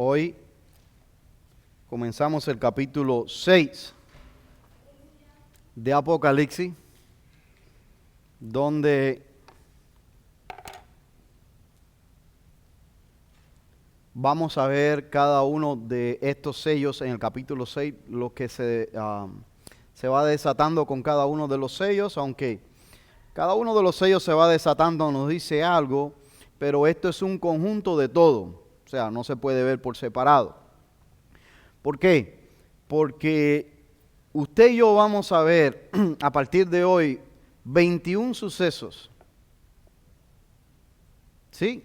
Hoy comenzamos el capítulo 6 de Apocalipsis, donde vamos a ver cada uno de estos sellos en el capítulo 6, lo que se va desatando con cada uno de los sellos, aunque cada uno de los sellos se va desatando, nos dice algo, pero esto es un conjunto de todo, o sea, no se puede ver por separado. ¿Por qué? Porque usted y yo vamos a ver a partir de hoy 21 sucesos. ¿Sí?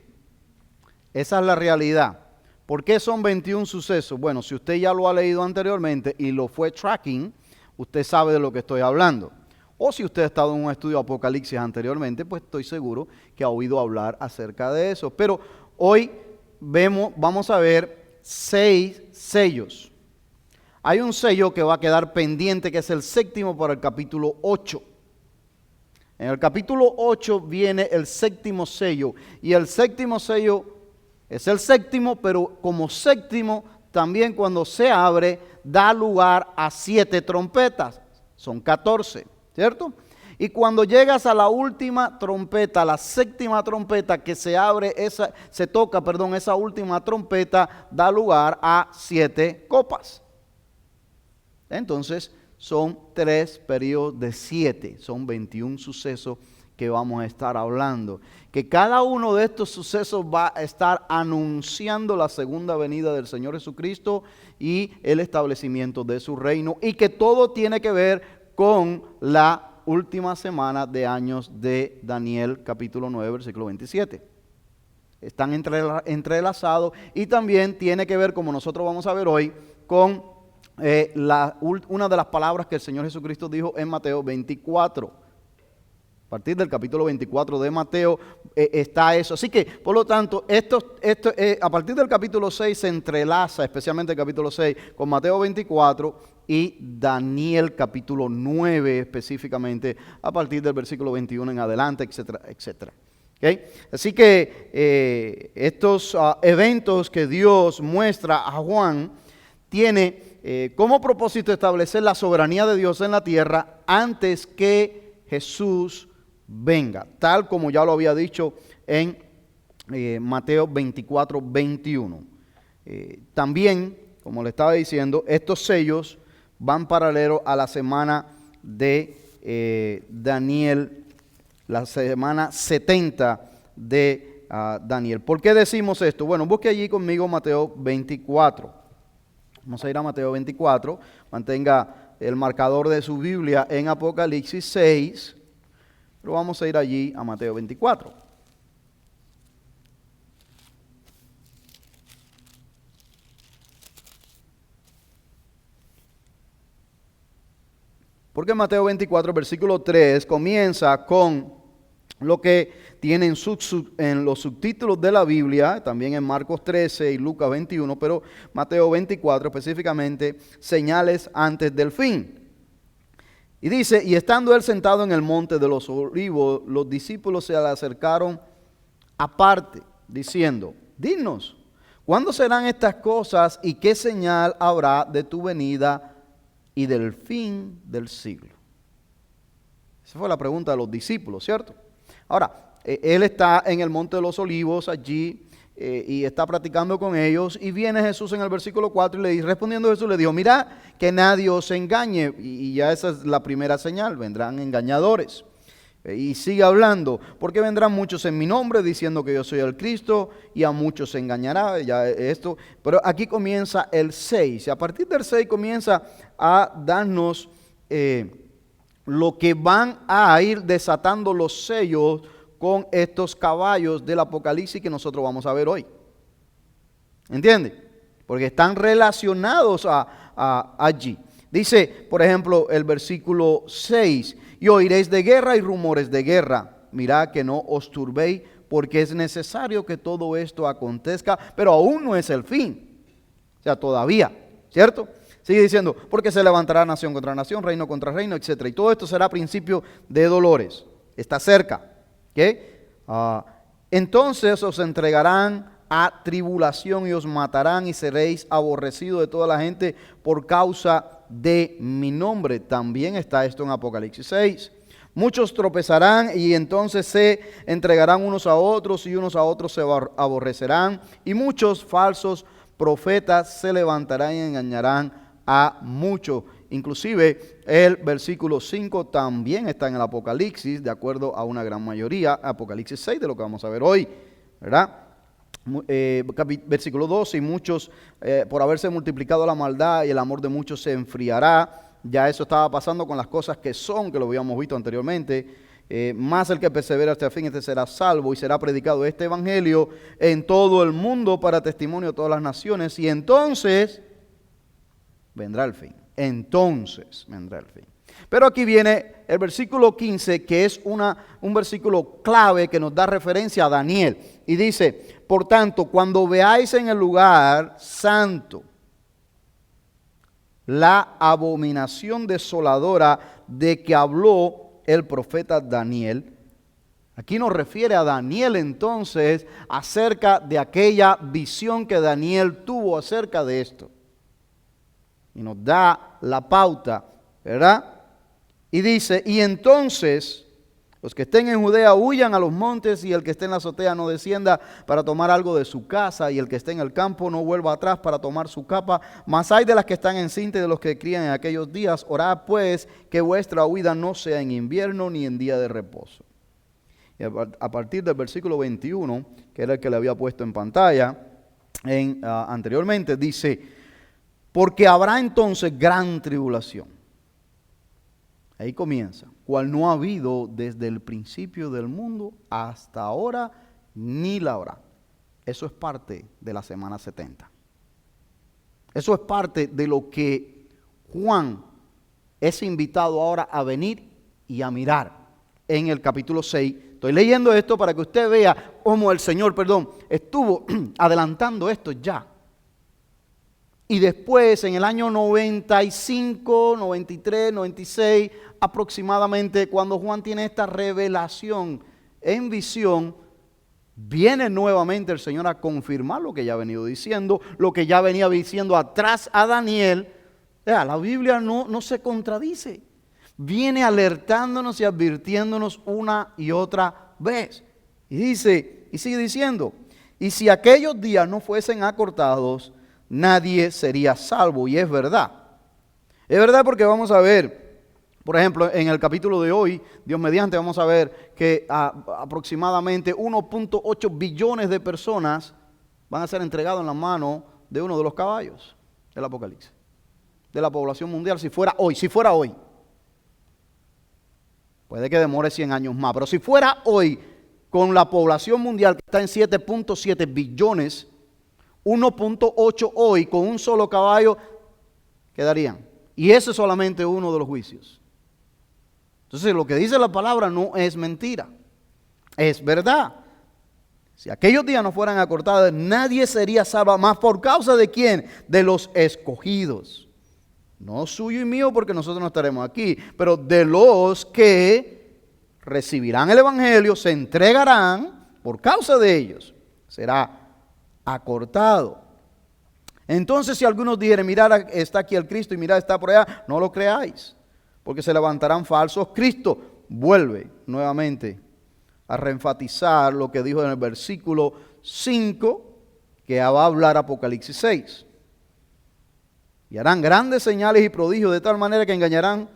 Esa es la realidad. ¿Por qué son 21 sucesos? Bueno, si usted ya lo ha leído anteriormente y lo fue tracking, usted sabe de lo que estoy hablando. O si usted ha estado en un estudio de Apocalipsis anteriormente, pues estoy seguro que ha oído hablar acerca de eso. Pero hoy vamos a ver 6 sellos. Hay un sello que va a quedar pendiente, que es el séptimo para el capítulo 8. En el capítulo 8 viene el séptimo sello. Y el séptimo sello es el séptimo, pero como séptimo, también cuando se abre, da lugar a 7 trompetas. Son 14, ¿cierto? Y cuando llegas a la última trompeta, la séptima trompeta que se abre, esa última trompeta da lugar a 7 copas. Entonces son 3 periodos de 7, son 21 sucesos que vamos a estar hablando. Que cada uno de estos sucesos va a estar anunciando la segunda venida del Señor Jesucristo y el establecimiento de su reino, y que todo tiene que ver con la última semana de años de Daniel capítulo 9 versículo 27. Están entrelazados, y también tiene que ver, como nosotros vamos a ver hoy, con una de las palabras que el Señor Jesucristo dijo en Mateo 24. A partir del capítulo 24 de Mateo está eso. Así que, por lo tanto, a partir del capítulo 6 se entrelaza, especialmente el capítulo 6, con Mateo 24 y Daniel capítulo 9 específicamente, a partir del versículo 21 en adelante, etcétera, etcétera. ¿Okay? Así que estos eventos que Dios muestra a Juan tiene como propósito establecer la soberanía de Dios en la tierra antes que Jesús venga, tal como ya lo había dicho en Mateo 24, 21. También, como le estaba diciendo, estos sellos van paralelo a la semana de Daniel, la semana 70 de Daniel. ¿Por qué decimos esto? Bueno, busque allí conmigo Mateo 24. Vamos a ir a Mateo 24, mantenga el marcador de su Biblia en Apocalipsis 6, pero vamos a ir allí a Mateo 24. Porque Mateo 24, versículo 3, comienza con lo que tienen en los subtítulos de la Biblia, también en Marcos 13 y Lucas 21, pero Mateo 24 específicamente, señales antes del fin. Y dice, y estando él sentado en el monte de los olivos, los discípulos se le acercaron aparte, diciendo, dinos, ¿cuándo serán estas cosas y qué señal habrá de tu venida y del fin del siglo? Esa fue la pregunta de los discípulos, ¿cierto? Ahora, él está en el monte de los olivos allí y está practicando con ellos, y viene Jesús en el versículo 4 y respondiendo Jesús le dijo, mira que nadie os engañe, y ya esa es la primera señal, vendrán engañadores. Y sigue hablando, porque vendrán muchos en mi nombre diciendo que yo soy el Cristo, y a muchos se engañará, ya esto. Pero aquí comienza el 6, y a partir del 6 comienza a darnos lo que van a ir desatando los sellos con estos caballos del Apocalipsis que nosotros vamos a ver hoy. ¿Entiende? Porque están relacionados allí. Dice, por ejemplo, el versículo 6, y oiréis de guerra y rumores de guerra. Mirad que no os turbéis, porque es necesario que todo esto acontezca, pero aún no es el fin. O sea, todavía, ¿cierto? Sigue diciendo, porque se levantará nación contra nación, reino contra reino, etc. Y todo esto será principio de dolores. Está cerca. ¿Okay? Entonces os entregarán a tribulación y os matarán y seréis aborrecidos de toda la gente por causa de mi nombre. También está esto en Apocalipsis 6. Muchos tropezarán y entonces se entregarán unos a otros y unos a otros se aborrecerán. Y muchos falsos profetas se levantarán y engañarán a muchos. Inclusive el versículo 5 también está en el Apocalipsis, de acuerdo a una gran mayoría. Apocalipsis 6, de lo que vamos a ver hoy, ¿verdad? Versículo 12, y muchos, por haberse multiplicado la maldad y el amor de muchos se enfriará. Ya eso estaba pasando con las cosas que son, que lo habíamos visto anteriormente. Más el que persevera hasta el fin, este será salvo, y será predicado este evangelio en todo el mundo para testimonio de todas las naciones, y entonces vendrá el fin. Entonces vendrá el fin. Pero aquí viene el versículo 15, que es un versículo clave que nos da referencia a Daniel. Y dice: por tanto, cuando veáis en el lugar santo la abominación desoladora de que habló el profeta Daniel. Aquí nos refiere a Daniel entonces acerca de aquella visión que Daniel tuvo acerca de esto. Y nos da la pauta, ¿verdad? Y dice: y entonces los que estén en Judea huyan a los montes, y el que esté en la azotea no descienda para tomar algo de su casa, y el que esté en el campo no vuelva atrás para tomar su capa. Mas hay de las que están encintas y de los que crían en aquellos días. Orad pues que vuestra huida no sea en invierno ni en día de reposo. Y a partir del versículo 21, que era el que le había puesto en pantalla anteriormente, dice: porque habrá entonces gran tribulación. Ahí comienza, cual no ha habido desde el principio del mundo hasta ahora, ni la habrá. Eso es parte de la semana 70. Eso es parte de lo que Juan es invitado ahora a venir y a mirar en el capítulo 6. Estoy leyendo esto para que usted vea cómo el Señor, estuvo adelantando esto ya. Y después, en el año 95, 93, 96, aproximadamente, cuando Juan tiene esta revelación en visión, viene nuevamente el Señor a confirmar lo que ya ha venido diciendo, lo que ya venía diciendo atrás a Daniel. La Biblia no se contradice. Viene alertándonos y advirtiéndonos una y otra vez. Y dice, y sigue diciendo: y si aquellos días no fuesen acortados, nadie sería salvo. Y es verdad. Es verdad, porque vamos a ver, por ejemplo, en el capítulo de hoy, Dios mediante, vamos a ver que aproximadamente 1.8 billones de personas van a ser entregados en la mano de uno de los caballos del Apocalipsis, de la población mundial, si fuera hoy. Puede que demore 100 años más, pero si fuera hoy, con la población mundial que está en 7.7 billones, 1.8 hoy con un solo caballo quedarían. Y ese es solamente uno de los juicios. Entonces lo que dice la palabra no es mentira, es verdad. Si aquellos días no fueran acortados, nadie sería salvo. ¿Más por causa de quién? De los escogidos. No suyo y mío, porque nosotros no estaremos aquí, pero de los que recibirán el evangelio, se entregarán por causa de ellos. Será acortado. Entonces, si algunos dijeren: mirad, está aquí el Cristo, y mirad, está por allá, no lo creáis, porque se levantarán falsos Cristo. Vuelve nuevamente a reenfatizar lo que dijo en el versículo 5, que va a hablar Apocalipsis 6. Y harán grandes señales y prodigios, de tal manera que engañarán,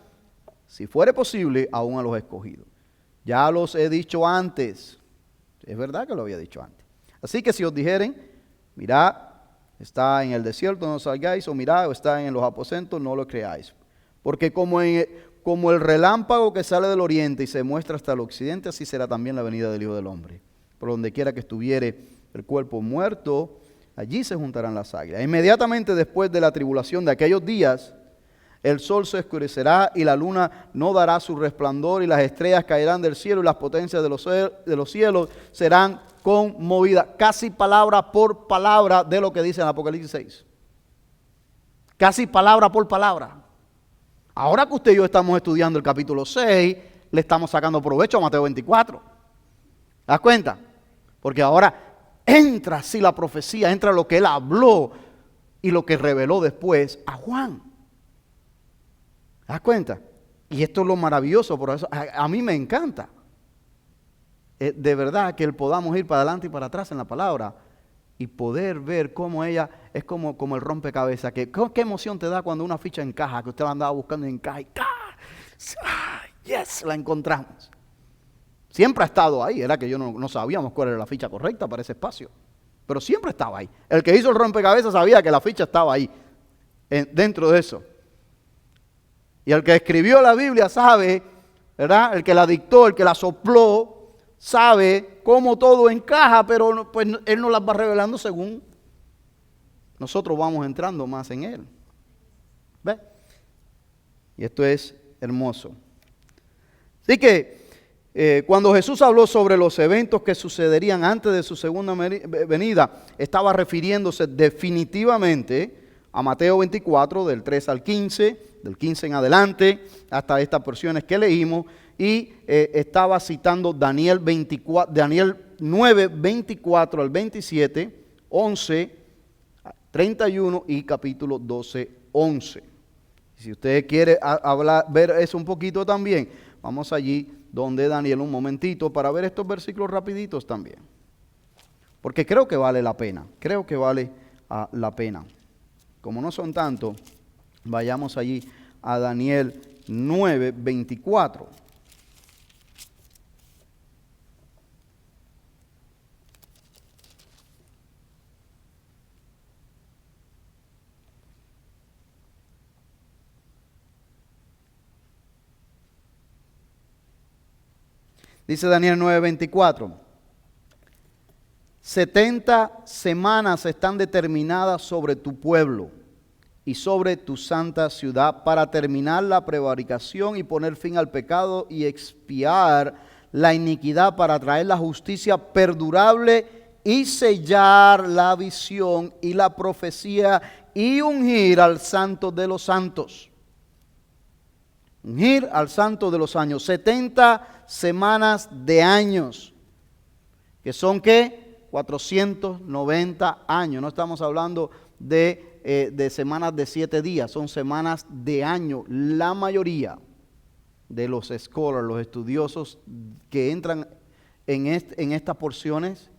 si fuere posible, aún a los escogidos. Ya los he dicho antes. Es verdad que lo había dicho antes. Así que si os dijeren: mirad, está en el desierto, no salgáis, o mirad, está en los aposentos, no lo creáis. Porque como el relámpago que sale del oriente y se muestra hasta el occidente, así será también la venida del Hijo del Hombre. Por donde quiera que estuviere el cuerpo muerto, allí se juntarán las águilas. Inmediatamente después de la tribulación de aquellos días, el sol se oscurecerá y la luna no dará su resplandor, y las estrellas caerán del cielo, y las potencias de los cielos serán conmovidas. Casi palabra por palabra de lo que dice en Apocalipsis 6. Casi palabra por palabra. Ahora que usted y yo estamos estudiando el capítulo 6, le estamos sacando provecho a Mateo 24. ¿Te das cuenta? Porque ahora entra así la profecía, entra lo que él habló y lo que reveló después a Juan. ¿Te das cuenta? Y esto es lo maravilloso, por eso a mí me encanta. De verdad que podamos ir para adelante y para atrás en la palabra y poder ver cómo ella es como el rompecabezas. ¿Qué emoción te da cuando una ficha encaja, que usted la andaba buscando y encaja? Yes, la encontramos. Siempre ha estado ahí, era que yo no sabíamos cuál era la ficha correcta para ese espacio, pero siempre estaba ahí. El que hizo el rompecabezas sabía que la ficha estaba ahí, dentro de eso. Y el que escribió la Biblia sabe, ¿verdad? El que la dictó, el que la sopló, sabe cómo todo encaja, pero pues él nos las va revelando según nosotros vamos entrando más en él. ¿Ve? Y esto es hermoso. Así que cuando Jesús habló sobre los eventos que sucederían antes de su segunda venida, estaba refiriéndose definitivamente a Mateo 24, del 3 al 15, del 15 en adelante, hasta estas porciones que leímos, y estaba citando Daniel 9, 24 al 27, 11, 31 y capítulo 12, 11. Si usted quiere ver eso un poquito también, vamos allí donde Daniel un momentito para ver estos versículos rapiditos también. Porque creo que vale la pena, la pena. Como no son tantos, vayamos allí a Daniel 9, 24. Dice Daniel 9:24, 70 semanas están determinadas sobre tu pueblo y sobre tu santa ciudad para terminar la prevaricación y poner fin al pecado y expiar la iniquidad, para traer la justicia perdurable y sellar la visión y la profecía y ungir al santo de los santos. Ungir al santo de los años. 70 semanas de años. ¿Que son qué? 490 años. No estamos hablando de semanas de 7 días. Son semanas de año. La mayoría de los scholars, los estudiosos que entran en estas porciones,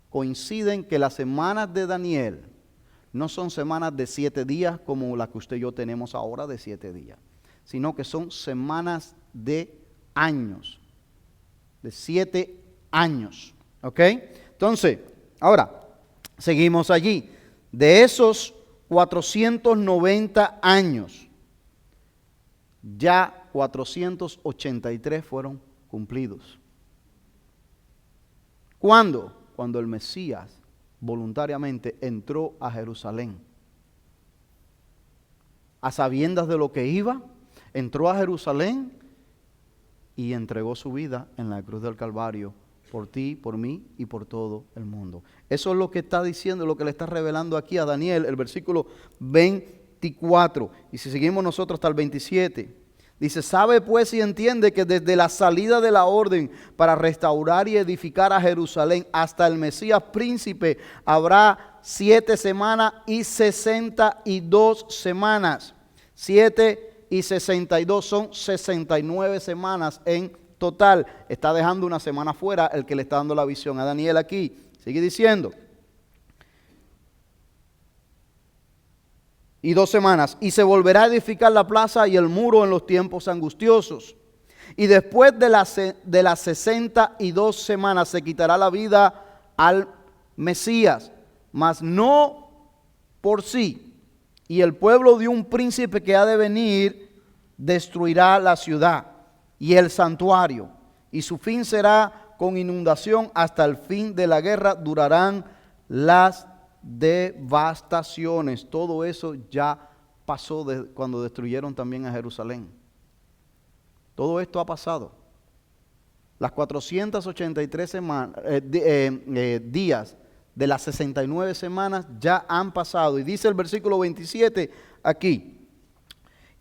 coinciden que las semanas de Daniel no son semanas de 7 días como las que usted y yo tenemos ahora de 7 días, sino que son semanas de años, de 7 años, ¿ok? Entonces, ahora, seguimos allí. De esos 490 años, ya 483 fueron cumplidos. ¿Cuándo? Cuando el Mesías voluntariamente entró a Jerusalén. A sabiendas de lo que iba, entró a Jerusalén y entregó su vida en la cruz del Calvario por ti, por mí y por todo el mundo. Eso es lo que está diciendo, lo que le está revelando aquí a Daniel, el versículo 24. Y si seguimos nosotros hasta el 27, dice: sabe pues y entiende que desde la salida de la orden para restaurar y edificar a Jerusalén hasta el Mesías príncipe habrá 7 semanas y 62 semanas. 7 y 62 son 69 semanas en total. Está dejando una semana fuera el que le está dando la visión a Daniel aquí. Sigue diciendo. Y 2 semanas. Y se volverá a edificar la plaza y el muro en los tiempos angustiosos. Y después de las 62 semanas se quitará la vida al Mesías, mas no por sí. Y el pueblo de un príncipe que ha de venir destruirá la ciudad y el santuario. Y su fin será con inundación. Hasta el fin de la guerra durarán las devastaciones. Todo eso ya pasó cuando destruyeron también a Jerusalén. Todo esto ha pasado. Las 483 días de las 69 semanas ya han pasado. Y dice el versículo 27 aquí: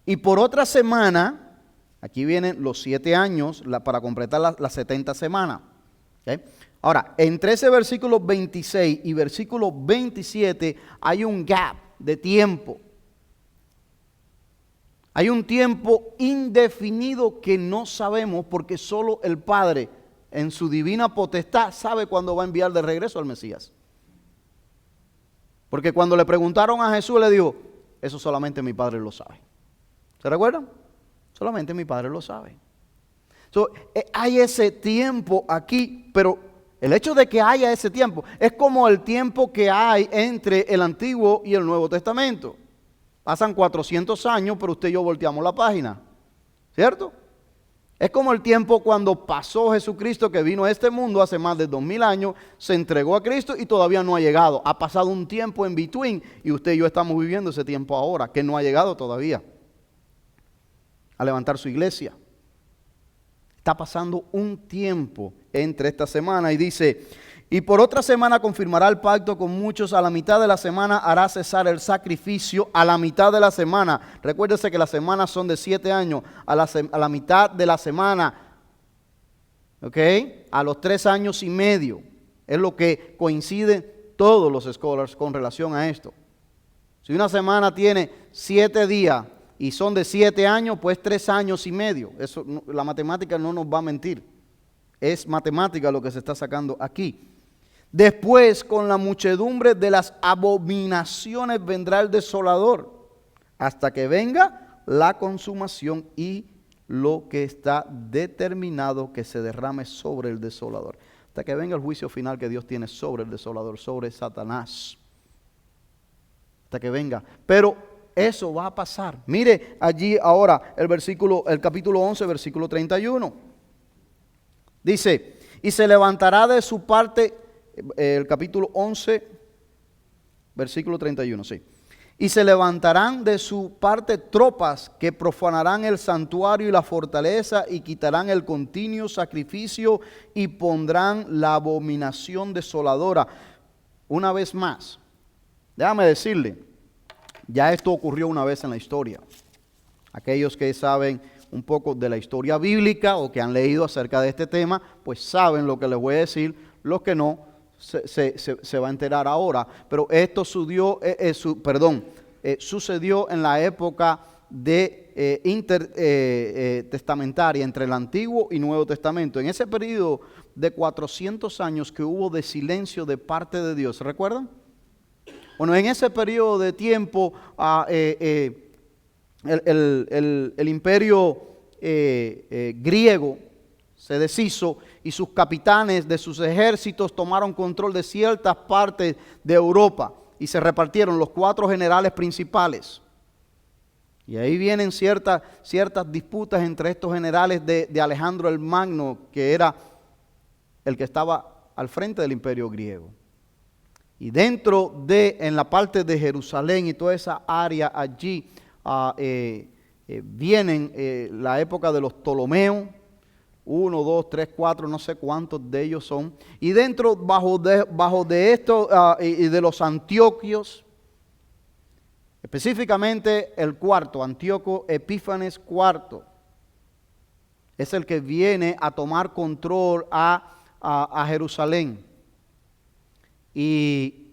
y por otra semana, aquí vienen los 7 años para completar las 70 semanas. ¿Okay? Ahora, entre ese versículo 26 y versículo 27 hay un gap de tiempo. Hay un tiempo indefinido que no sabemos porque solo el Padre en su divina potestad sabe cuándo va a enviar de regreso al Mesías. Porque cuando le preguntaron a Jesús, le dijo, eso solamente mi Padre lo sabe. ¿Se recuerdan? Solamente mi Padre lo sabe. Hay ese tiempo aquí, pero el hecho de que haya ese tiempo es como el tiempo que hay entre el Antiguo y el Nuevo Testamento. Pasan 400 años, pero usted y yo volteamos la página, ¿cierto? Es como el tiempo cuando pasó Jesucristo, que vino a este mundo hace más de 2000 años, se entregó a Cristo y todavía no ha llegado. Ha pasado un tiempo en between y usted y yo estamos viviendo ese tiempo ahora, que no ha llegado todavía a levantar su iglesia. Está pasando un tiempo entre esta semana y dice, y por otra semana confirmará el pacto con muchos, a la mitad de la semana hará cesar el sacrificio, a la mitad de la semana. Recuérdese que las semanas son de 7 años, a la mitad de la semana, ¿ok? A los 3 años y medio, es lo que coinciden todos los scholars con relación a esto. Si una semana tiene 7 días y son de 7 años, pues 3 años y medio. Eso, la matemática no nos va a mentir. Es matemática lo que se está sacando aquí. Después, con la muchedumbre de las abominaciones vendrá el desolador, hasta que venga la consumación y lo que está determinado que se derrame sobre el desolador. Hasta que venga el juicio final que Dios tiene sobre el desolador, sobre Satanás. Hasta que venga. Pero eso va a pasar. Mire allí ahora el capítulo 11, versículo 31. Dice, y se levantará de su parte, el capítulo 11, versículo 31, sí. Y se levantarán de su parte tropas que profanarán el santuario y la fortaleza y quitarán el continuo sacrificio y pondrán la abominación desoladora. Una vez más, déjame decirle, ya esto ocurrió una vez en la historia. Aquellos que saben un poco de la historia bíblica o que han leído acerca de este tema, pues saben lo que les voy a decir. Los que no, se va a enterar ahora. Pero esto sucedió en la época de intertestamentaria entre el Antiguo y Nuevo Testamento. En ese periodo de 400 años que hubo de silencio de parte de Dios. ¿Se recuerdan? Bueno, en ese periodo de tiempo el imperio griego se deshizo y sus capitanes de sus ejércitos tomaron control de ciertas partes de Europa y se repartieron los 4 generales principales. Y ahí vienen ciertas disputas entre estos generales de Alejandro el Magno, que era el que estaba al frente del imperio griego. Y en la parte de Jerusalén y toda esa área allí, vienen la época de los Ptolomeos, 1, 2, 3, 4, no sé cuántos de ellos son. Y bajo de esto y de los Antioquios, específicamente el cuarto, Antíoco Epífanes IV, es el que viene a tomar control a Jerusalén. Y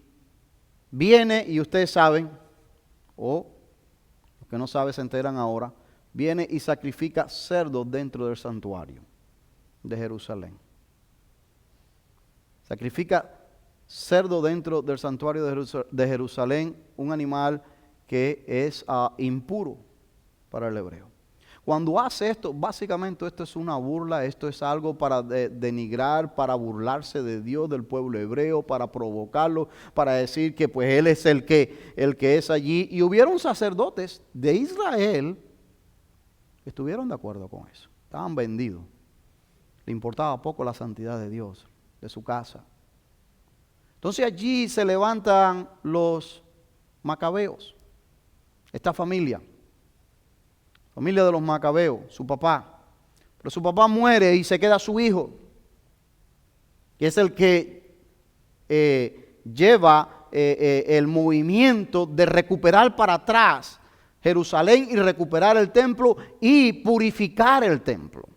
viene, y ustedes saben, o los que no saben se enteran ahora, viene y sacrifica cerdos dentro del santuario de Jerusalén. Sacrifica cerdo dentro del santuario de Jerusalén, un animal que es impuro para el hebreo. Cuando hace esto, básicamente esto es una burla, esto es algo para denigrar, para burlarse de Dios, del pueblo hebreo, para provocarlo, para decir que pues Él es el que es allí. Y hubieron sacerdotes de Israel que estuvieron de acuerdo con eso, estaban vendidos. Le importaba poco la santidad de Dios, de su casa. Entonces allí se levantan los macabeos, esta familia de los macabeos, su papá. Pero su papá muere y se queda su hijo, que es el que lleva el movimiento de recuperar para atrás Jerusalén y recuperar el templo y purificar el templo.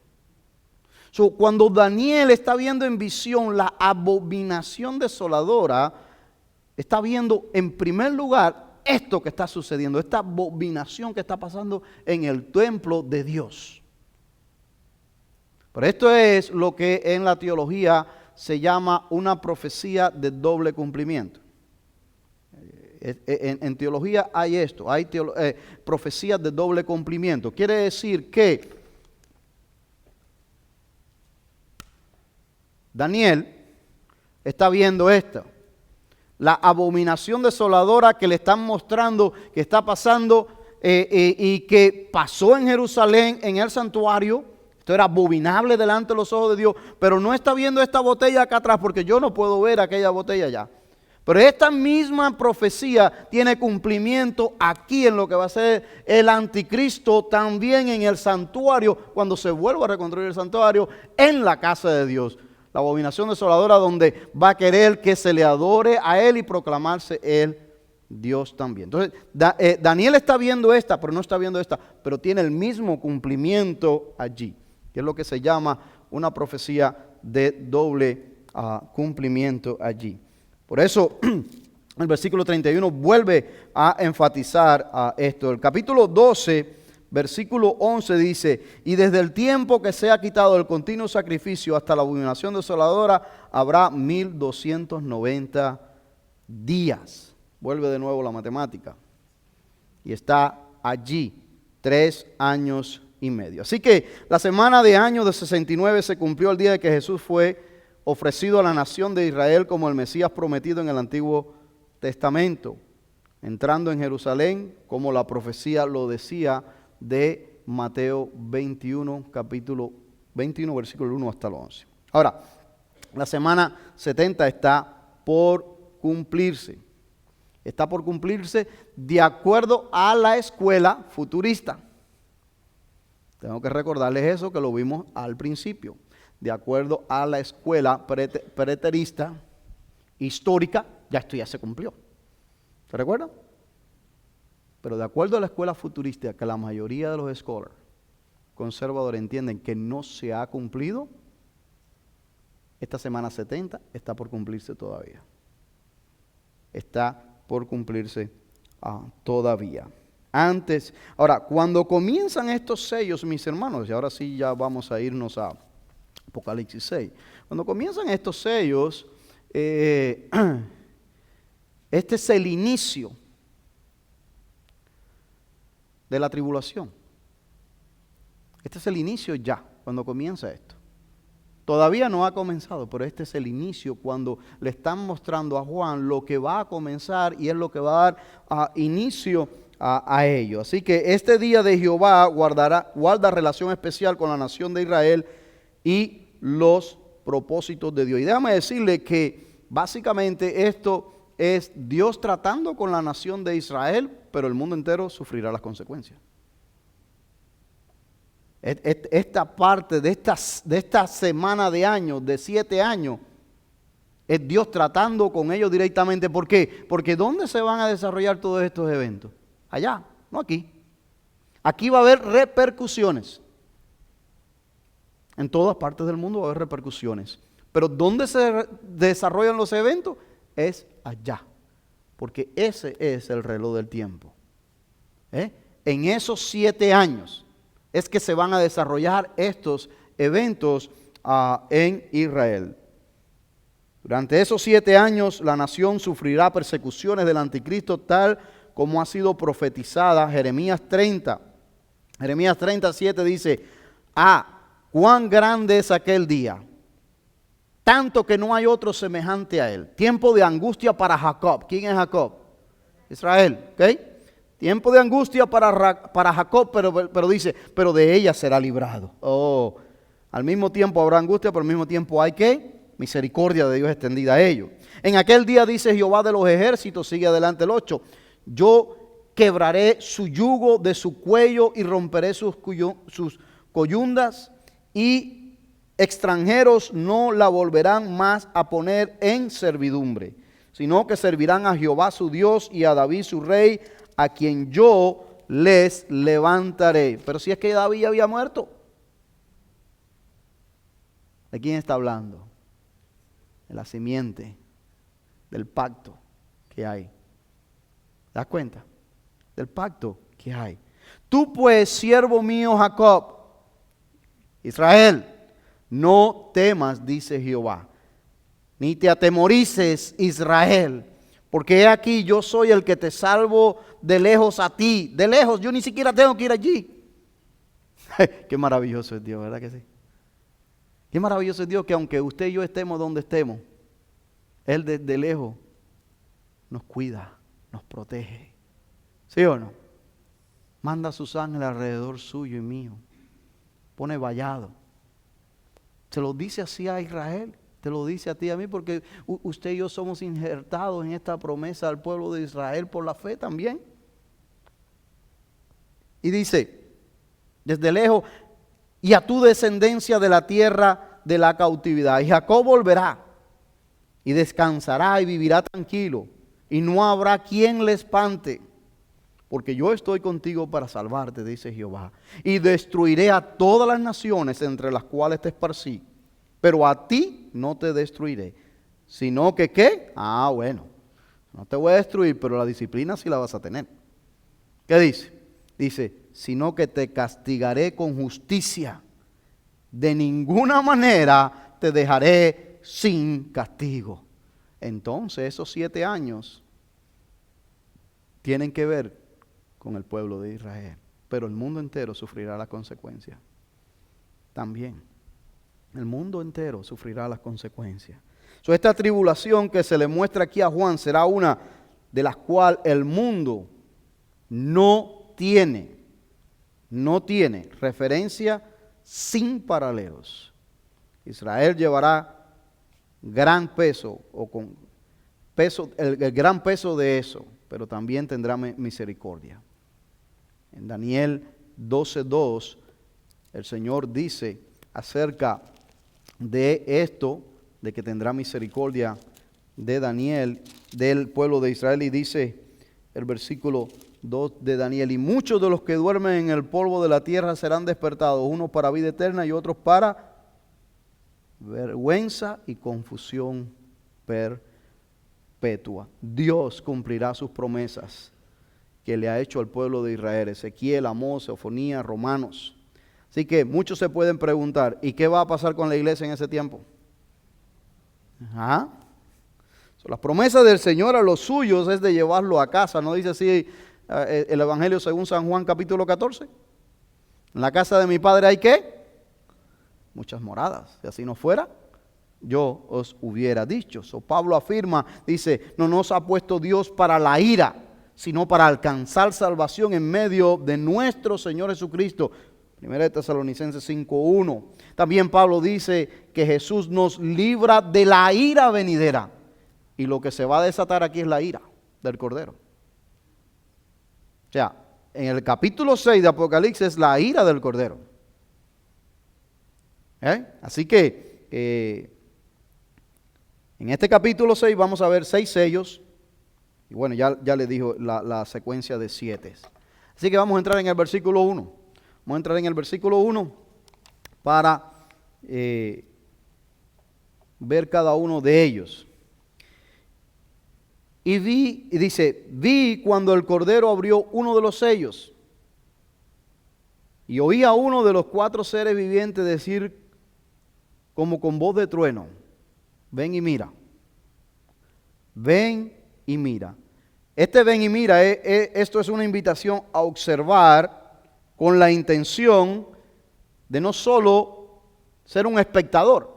Cuando Daniel está viendo en visión la abominación desoladora, está viendo en primer lugar esto que está sucediendo, esta abominación que está pasando en el templo de Dios. Pero esto es lo que en la teología se llama una profecía de doble cumplimiento. En teología hay esto, hay profecías de doble cumplimiento. Quiere decir que Daniel está viendo esto, la abominación desoladora que le están mostrando que está pasando y que pasó en Jerusalén, en el santuario. Esto era abominable delante de los ojos de Dios, pero no está viendo esta botella acá atrás porque yo no puedo ver aquella botella allá. Pero esta misma profecía tiene cumplimiento aquí en lo que va a ser el anticristo, también en el santuario, cuando se vuelva a reconstruir el santuario en la casa de Dios. La abominación desoladora donde va a querer que se le adore a él y proclamarse él Dios también. Entonces, Daniel está viendo esta, pero no está viendo esta, pero tiene el mismo cumplimiento allí, que es lo que se llama una profecía de doble cumplimiento allí. Por eso, el versículo 31 vuelve a enfatizar esto. El capítulo 12, versículo 11 dice: y desde el tiempo que se ha quitado el continuo sacrificio hasta la abominación desoladora, habrá 1290 días. Vuelve de nuevo la matemática. Y está allí 3 años y medio. Así que la semana de años de 69 se cumplió el día de que Jesús fue ofrecido a la nación de Israel como el Mesías prometido en el Antiguo Testamento, entrando en Jerusalén como la profecía lo decía de Mateo 21, capítulo 21, versículo 1 hasta el 11. Ahora, la semana 70 está por cumplirse. Está por cumplirse de acuerdo a la escuela futurista. Tengo que recordarles eso que lo vimos al principio. De acuerdo a la escuela preterista, histórica, ya esto ya se cumplió. ¿Se recuerdan? Pero de acuerdo a la escuela futurista, que la mayoría de los scholars conservadores entienden que no se ha cumplido, esta semana 70 está por cumplirse todavía. Está por cumplirse todavía. Ahora, cuando comienzan estos sellos, mis hermanos, y ahora sí ya vamos a irnos a Apocalipsis 6. Cuando comienzan estos sellos, este es el inicio de la tribulación. Este es el inicio ya, cuando comienza esto. Todavía no ha comenzado, pero este es el inicio cuando le están mostrando a Juan lo que va a comenzar y es lo que va a dar inicio a ello. Así que este día de Jehová guarda relación especial con la nación de Israel y los propósitos de Dios. Y déjame decirle que básicamente esto es Dios tratando con la nación de Israel, pero el mundo entero sufrirá las consecuencias. Esta parte de esta semana de años, de 7 años, es Dios tratando con ellos directamente. ¿Por qué? Porque ¿dónde se van a desarrollar todos estos eventos? Allá, no aquí. Aquí va a haber repercusiones. En todas partes del mundo va a haber repercusiones. Pero ¿dónde se desarrollan los eventos? Es allá. Porque ese es el reloj del tiempo. En esos 7 años es que se van a desarrollar estos eventos en Israel. Durante esos 7 años la nación sufrirá persecuciones del anticristo tal como ha sido profetizada. Jeremías 30. Jeremías 37 dice: cuán grande es aquel día, tanto que no hay otro semejante a él. Tiempo de angustia para Jacob. ¿Quién es Jacob? Israel, ¿ok? Tiempo de angustia para Jacob, pero dice, pero de ella será librado. Al mismo tiempo habrá angustia, pero al mismo tiempo hay que misericordia de Dios extendida a ellos. En aquel día dice Jehová de los ejércitos, sigue adelante el 8, yo quebraré su yugo de su cuello y romperé sus coyundas, y extranjeros no la volverán más a poner en servidumbre, sino que servirán a Jehová su Dios y a David su rey, a quien yo les levantaré. Pero si es que David ya había muerto. ¿De quién está hablando? De la simiente, del pacto que hay. ¿Te das cuenta? Del pacto que hay. Tú pues, siervo mío Jacob, Israel, no temas, dice Jehová, ni te atemorices, Israel, porque he aquí yo soy el que te salvo de lejos a ti. De lejos, yo ni siquiera tengo que ir allí. Qué maravilloso es Dios, ¿verdad que sí? Qué maravilloso es Dios que aunque usted y yo estemos donde estemos, Él desde lejos nos cuida, nos protege. ¿Sí o no? Manda a sus ángeles alrededor suyo y mío. Pone vallado. Se lo dice así a Israel, te lo dice a ti y a mí, porque usted y yo somos injertados en esta promesa al pueblo de Israel por la fe también. Y dice, desde lejos, y a tu descendencia de la tierra de la cautividad. Y Jacob volverá y descansará y vivirá tranquilo, y no habrá quien le espante, porque yo estoy contigo para salvarte, dice Jehová, y destruiré a todas las naciones entre las cuales te esparcí, pero a ti no te destruiré, sino que ¿qué? Bueno, no te voy a destruir, pero la disciplina sí la vas a tener. ¿Qué dice? Dice, sino que te castigaré con justicia. De ninguna manera te dejaré sin castigo. Entonces esos 7 años tienen que ver con el pueblo de Israel. Pero el mundo entero sufrirá las consecuencias. También. El mundo entero sufrirá las consecuencias. Esta tribulación que se le muestra aquí a Juan será una de las cuales el mundo no tiene referencia sin paralelos. Israel llevará gran peso, o con peso, el gran peso de eso, pero también tendrá misericordia. En Daniel 12:2, el Señor dice acerca de esto, de que tendrá misericordia de Daniel, del pueblo de Israel, y dice el versículo 2 de Daniel, y muchos de los que duermen en el polvo de la tierra serán despertados, unos para vida eterna y otros para vergüenza y confusión perpetua. Dios cumplirá sus promesas que le ha hecho al pueblo de Israel, Ezequiel, Amós, Sofonías, Romanos. Así que muchos se pueden preguntar, ¿y qué va a pasar con la iglesia en ese tiempo? Las promesas del Señor a los suyos es de llevarlo a casa. ¿No dice así el Evangelio según San Juan capítulo 14? En la casa de mi Padre hay ¿qué? Muchas moradas. Si así no fuera, yo os hubiera dicho. Pablo afirma, dice, no nos ha puesto Dios para la ira, sino para alcanzar salvación en medio de nuestro Señor Jesucristo. Primera de Tesalonicenses 5:1. También Pablo dice que Jesús nos libra de la ira venidera. Y lo que se va a desatar aquí es la ira del Cordero. O sea, en el capítulo 6 de Apocalipsis es la ira del Cordero. Así que en este capítulo 6 vamos a ver 6 sellos. Y bueno, ya le dijo la secuencia de 7. Así que vamos a entrar en el versículo 1. Vamos a entrar en el versículo 1 para ver cada uno de ellos. Y vi cuando el Cordero abrió uno de los sellos, y oí a uno de los 4 seres vivientes decir como con voz de trueno, ven y mira. Ven y mira. Este ven y mira, esto es una invitación a observar con la intención de no solo ser un espectador,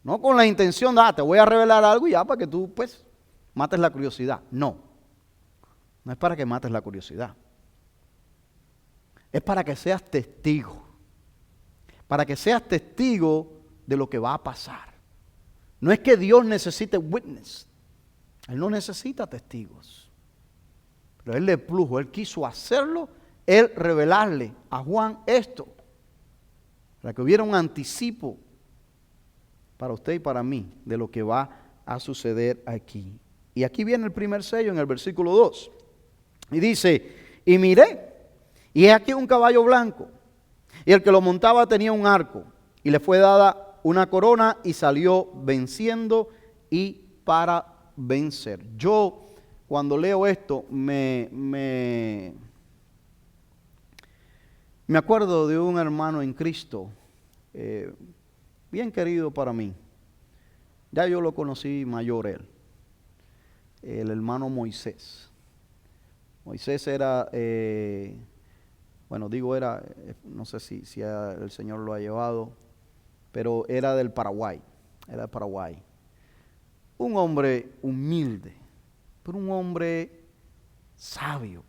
no con la intención de, te voy a revelar algo y ya para que tú pues mates la curiosidad. No es para que mates la curiosidad. Es para que seas testigo. Para que seas testigo de lo que va a pasar. No es que Dios necesite witness. Él no necesita testigos. Pero Él le plujo, Él quiso hacerlo, Él revelarle a Juan esto. Para que hubiera un anticipo para usted y para mí de lo que va a suceder aquí. Y aquí viene el primer sello en el versículo 2. Y dice, y miré, y he aquí un caballo blanco, y el que lo montaba tenía un arco, y le fue dada una corona y salió venciendo y para vencer. Yo cuando leo esto me acuerdo de un hermano en Cristo, bien querido para mí. Ya yo lo conocí mayor él, el hermano Moisés. Moisés era, no sé si el Señor lo ha llevado, pero era del Paraguay, Un hombre humilde, pero un hombre sabio.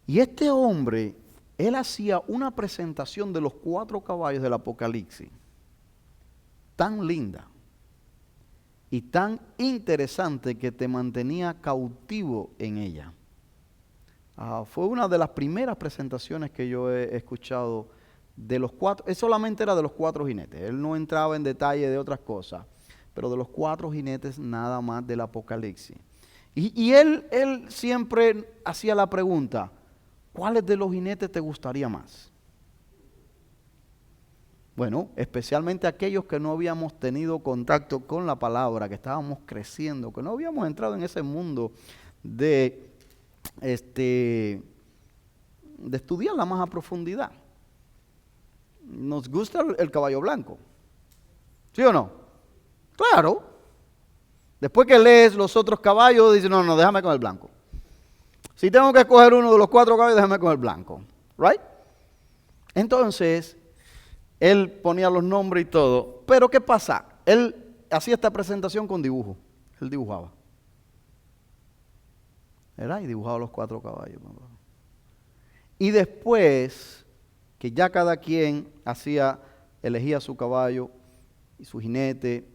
Y este hombre, él hacía una presentación de los 4 caballos del Apocalipsis, tan linda y tan interesante que te mantenía cautivo en ella. Fue una de las primeras presentaciones que yo he escuchado de los 4, él solamente era de los 4 jinetes, él no entraba en detalle de otras cosas, pero de los 4 jinetes nada más del Apocalipsis. Y él siempre hacía la pregunta, ¿cuáles de los jinetes te gustaría más? Bueno, especialmente aquellos que no habíamos tenido contacto con la palabra, que estábamos creciendo, que no habíamos entrado en ese mundo de estudiarla más a profundidad. Nos gusta el caballo blanco, ¿sí o no? Claro. Después que lees los otros caballos, dices, no, déjame con el blanco. Si tengo que escoger uno de los 4 caballos, déjame con el blanco. ¿Right? Entonces, él ponía los nombres y todo. Pero ¿qué pasa? Él hacía esta presentación con dibujo. Él dibujaba. ¿Verdad? Y dibujaba los 4 caballos. Y después, que ya cada quien elegía su caballo y su jinete,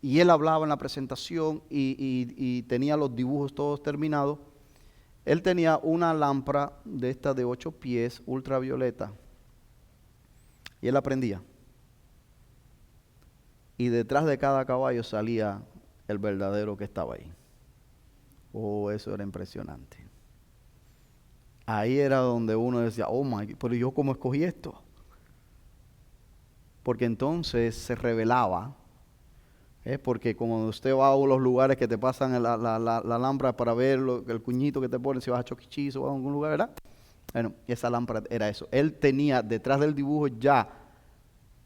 y él hablaba en la presentación y tenía los dibujos todos terminados, él tenía una lámpara de esta de 8 pies, ultravioleta, y él aprendía. Y detrás de cada caballo salía el verdadero que estaba ahí. Oh, eso era impresionante. Ahí era donde uno decía, oh my, pero ¿yo cómo escogí esto? Porque entonces se revelaba, porque como usted va a los lugares que te pasan la lámpara para ver el cuñito que te ponen, si vas a Choquichizo o a algún lugar, ¿verdad? Bueno, esa lámpara era eso. Él tenía detrás del dibujo ya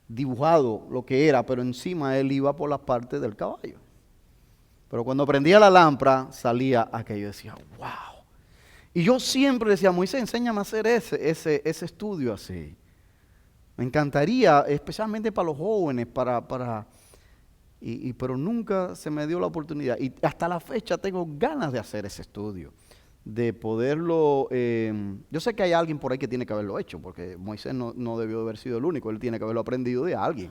dibujado lo que era, pero encima él iba por las partes del caballo. Pero cuando prendía la lámpara, salía aquello. Decía, wow. Y yo siempre decía, Moisés, enséñame a hacer ese estudio así. Me encantaría, especialmente para los jóvenes, pero nunca se me dio la oportunidad. Y hasta la fecha tengo ganas de hacer ese estudio, de poderlo. Yo sé que hay alguien por ahí que tiene que haberlo hecho, porque Moisés no debió haber sido el único, él tiene que haberlo aprendido de alguien.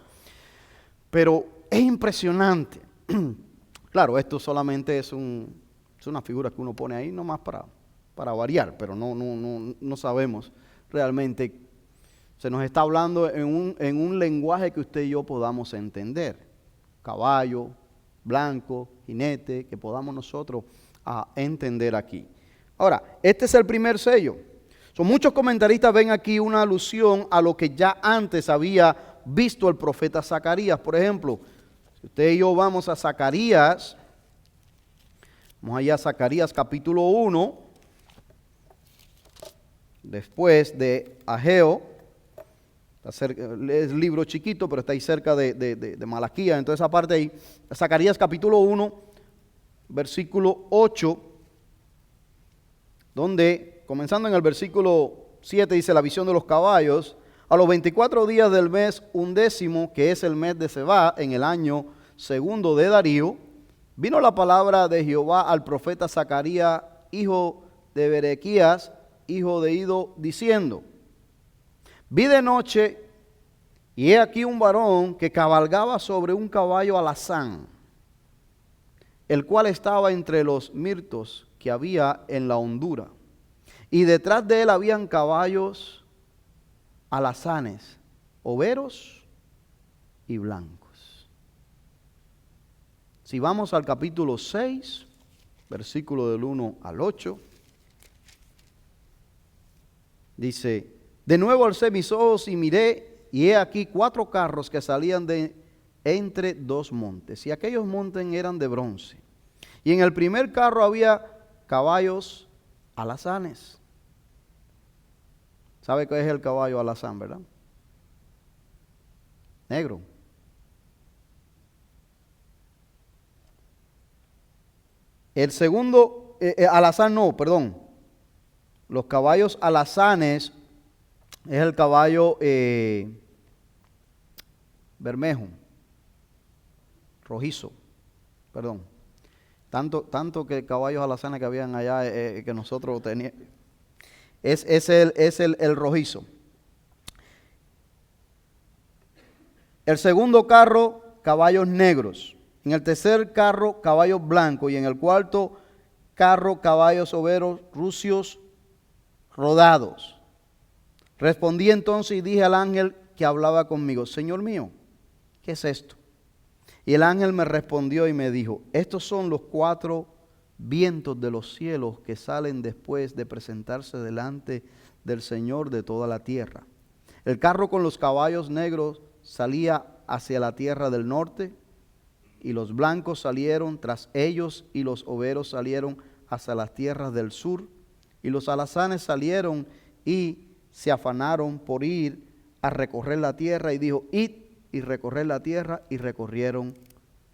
Pero es impresionante. Claro, esto solamente es una figura que uno pone ahí nomás para variar, pero no sabemos realmente. Se nos está hablando en un lenguaje que usted y yo podamos entender. Caballo, blanco, jinete, que podamos nosotros entender aquí. Ahora, este es el primer sello. Muchos comentaristas ven aquí una alusión a lo que ya antes había visto el profeta Zacarías. Por ejemplo, si usted y yo vamos a Zacarías, vamos allá a Zacarías capítulo 1, después de Ageo. Es libro chiquito, pero está ahí cerca de Malaquías. Entonces, aparte ahí, Zacarías capítulo 1, versículo 8, donde, comenzando en el versículo 7, dice la visión de los caballos. A los 24 días del mes 11, que es el mes de Seba, en el año 2 de Darío, vino la palabra de Jehová al profeta Zacarías, hijo de Berequías, hijo de Ido, diciendo: vi de noche, y he aquí un varón que cabalgaba sobre un caballo alazán, el cual estaba entre los mirtos que había en la hondura. Y detrás de él habían caballos alazanes, overos y blancos. Si vamos al capítulo 6, versículo del 1 al 8, dice: de nuevo alcé mis ojos y miré, y he aquí 4 carros que salían de entre 2 montes, y aquellos montes eran de bronce. Y en el primer carro había caballos alazanes. ¿Sabe qué es el caballo alazán, verdad? Negro. El segundo, alazán no, perdón. Los caballos alazanes es el caballo bermejo, rojizo, perdón. Tanto que caballos alazanes que habían allá que nosotros teníamos. Es el rojizo. El segundo carro, caballos negros. En el tercer carro, caballos blancos. Y en el cuarto carro, caballos overos rucios rodados. Respondí entonces y dije al ángel que hablaba conmigo: Señor mío, ¿qué es esto? Y el ángel me respondió y me dijo: estos son los 4 vientos de los cielos que salen después de presentarse delante del Señor de toda la tierra. El carro con los caballos negros salía hacia la tierra del norte, y los blancos salieron tras ellos, y los overos salieron hacia las tierras del sur, y los alazanes salieron y se afanaron por ir a recorrer la tierra, y dijo: id y recorrer la tierra, y recorrieron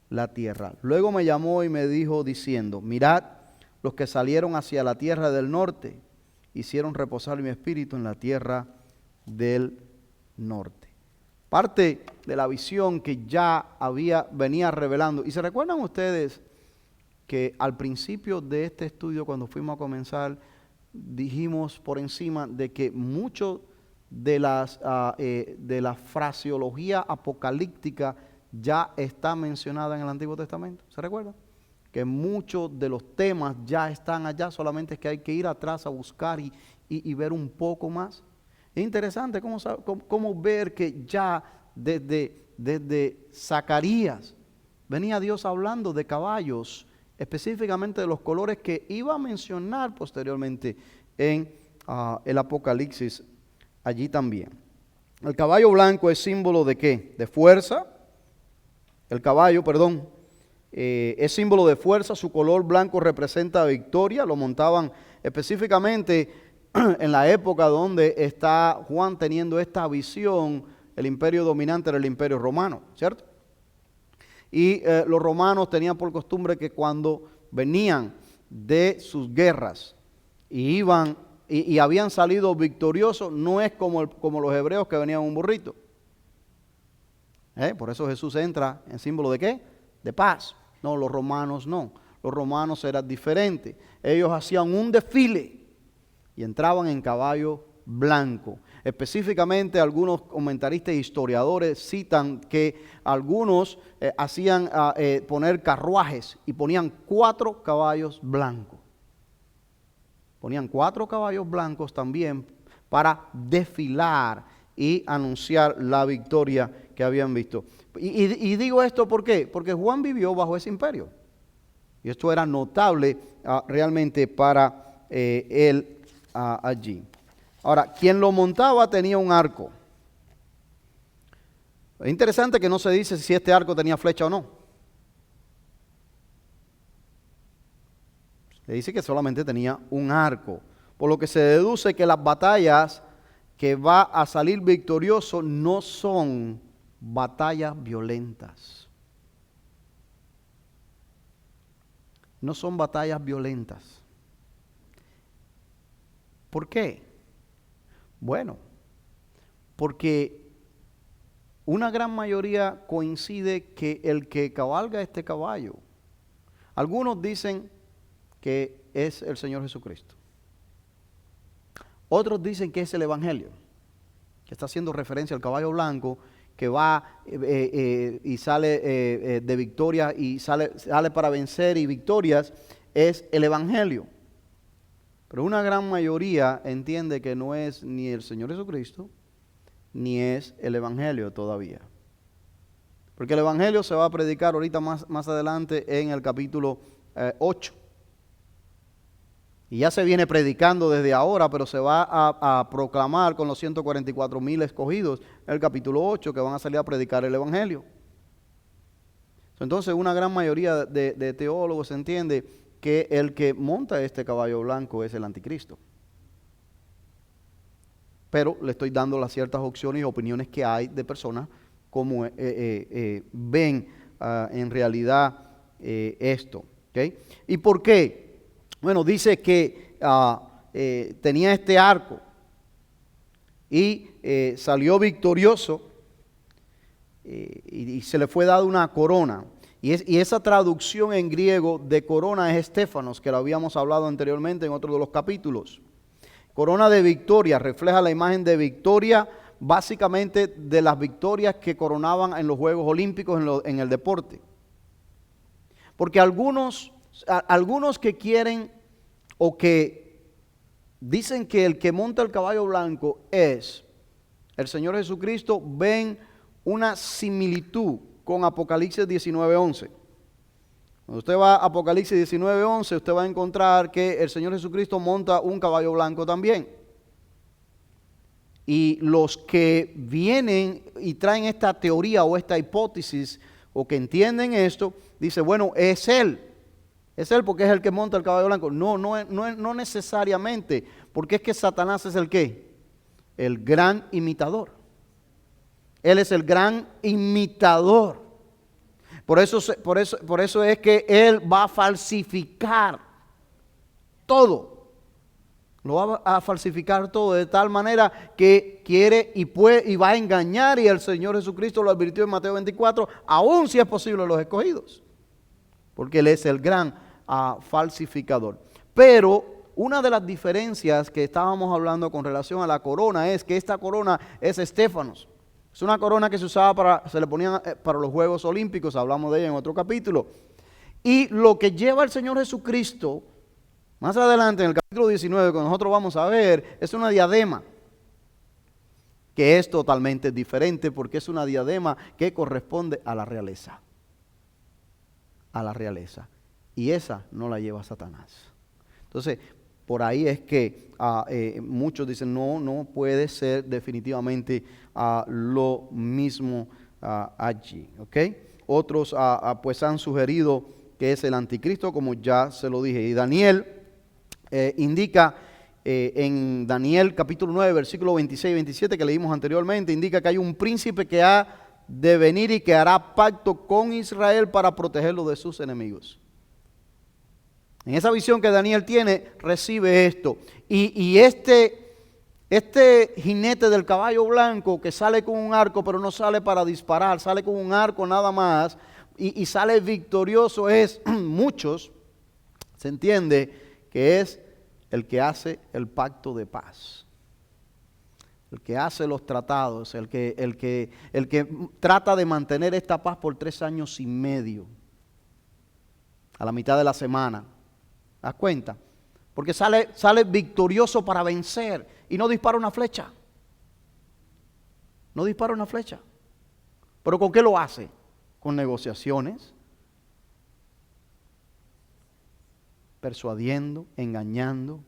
la tierra. Luego me llamó y me dijo diciendo: mirad, los que salieron hacia la tierra del norte hicieron reposar mi espíritu en la tierra del norte. Parte de la visión que ya venía revelando. Y se recuerdan ustedes que al principio de este estudio, cuando fuimos a comenzar, dijimos por encima de que mucho de la fraseología apocalíptica ya está mencionada en el Antiguo Testamento. ¿Se recuerdan? Que muchos de los temas ya están allá, solamente es que hay que ir atrás a buscar y ver un poco más. Es interesante cómo ver que ya desde Zacarías venía Dios hablando de caballos, específicamente de los colores que iba a mencionar posteriormente en el Apocalipsis allí también. El caballo blanco es símbolo de ¿qué? De fuerza. El caballo, perdón, es símbolo de fuerza. Su color blanco representa victoria. Lo montaban específicamente en la época donde está Juan teniendo esta visión. El imperio dominante era el imperio romano, ¿cierto? Y los romanos tenían por costumbre que cuando venían de sus guerras y iban y habían salido victoriosos, no es como los hebreos que venían en un burrito. Por eso Jesús entra en símbolo de ¿qué? De paz. No, los romanos no. Los romanos eran diferentes. Ellos hacían un desfile y entraban en caballo blanco. Específicamente algunos comentaristas e historiadores citan que algunos hacían poner carruajes y ponían 4 caballos blancos. Ponían 4 caballos blancos también para desfilar y anunciar la victoria que habían visto. Y digo esto ¿por qué? Porque Juan vivió bajo ese imperio. Y esto era notable realmente para él allí. Ahora, quien lo montaba tenía un arco. Es interesante que no se dice si este arco tenía flecha o no. Se dice que solamente tenía un arco. Por lo que se deduce que las batallas que va a salir victorioso no son batallas violentas. No son batallas violentas. ¿Por qué? Bueno, porque una gran mayoría coincide que el que cabalga este caballo, algunos dicen que es el Señor Jesucristo. Otros dicen que es el Evangelio, que está haciendo referencia al caballo blanco que va y sale de victoria y sale para vencer y victorias, es el Evangelio. Pero una gran mayoría entiende que no es ni el Señor Jesucristo, ni es el Evangelio todavía. Porque el Evangelio se va a predicar ahorita más adelante en el capítulo 8. Y ya se viene predicando desde ahora, pero se va a proclamar con los 144,000 escogidos en el capítulo 8 que van a salir a predicar el Evangelio. Entonces una gran mayoría de teólogos entiende que el que monta este caballo blanco es el anticristo. Pero le estoy dando las ciertas opciones y opiniones que hay de personas como ven en realidad esto. ¿Okay? ¿Y por qué? Bueno, dice que tenía este arco y salió victorioso y se le fue dada una corona. Y esa traducción en griego de corona es estéfanos, que lo habíamos hablado anteriormente en otro de los capítulos. Corona de victoria, refleja la imagen de victoria, básicamente de las victorias que coronaban en los Juegos Olímpicos en el deporte. Porque algunos que quieren o que dicen que el que monta el caballo blanco es el Señor Jesucristo, ven una similitud con Apocalipsis 19:11. Cuando usted va a Apocalipsis 19:11, usted va a encontrar que el Señor Jesucristo monta un caballo blanco también. Y los que vienen y traen esta teoría o esta hipótesis o que entienden esto, dice, bueno, es Él porque es el que monta el caballo blanco. No necesariamente, porque es que Satanás es el ¿qué? El gran imitador. Él es el gran imitador. Por eso es que Él va a falsificar todo. Lo va a falsificar todo de tal manera que quiere y puede y va a engañar. Y el Señor Jesucristo lo advirtió en Mateo 24, aún si es posible los escogidos. Porque Él es el gran falsificador. Pero una de las diferencias que estábamos hablando con relación a la corona es que esta corona es estéfanos. Es una corona que se usaba se le ponían para los Juegos Olímpicos, hablamos de ella en otro capítulo. Y lo que lleva el Señor Jesucristo, más adelante en el capítulo 19, que nosotros vamos a ver, es una diadema, que es totalmente diferente porque es una diadema que corresponde a la realeza. A la realeza. Y esa no la lleva Satanás. Entonces, por ahí es que muchos dicen, no puede ser definitivamente lo mismo allí. ¿Okay? Otros pues han sugerido que es el anticristo, como ya se lo dije. Y Daniel indica en Daniel capítulo 9, versículos 26 y 27 que leímos anteriormente, indica que hay un príncipe que ha de venir y que hará pacto con Israel para protegerlo de sus enemigos. En esa visión que Daniel tiene, recibe esto. Y este jinete del caballo blanco que sale con un arco, pero no sale para disparar, sale con un arco nada más, y sale victorioso, es muchos, se entiende que es el que hace el pacto de paz. El que hace los tratados, el que trata de mantener esta paz por 3 años y medio, a la mitad de la semana. ¿Das cuenta? Porque sale victorioso para vencer y no dispara una flecha. No dispara una flecha. ¿Pero con qué lo hace? Con negociaciones, persuadiendo, engañando,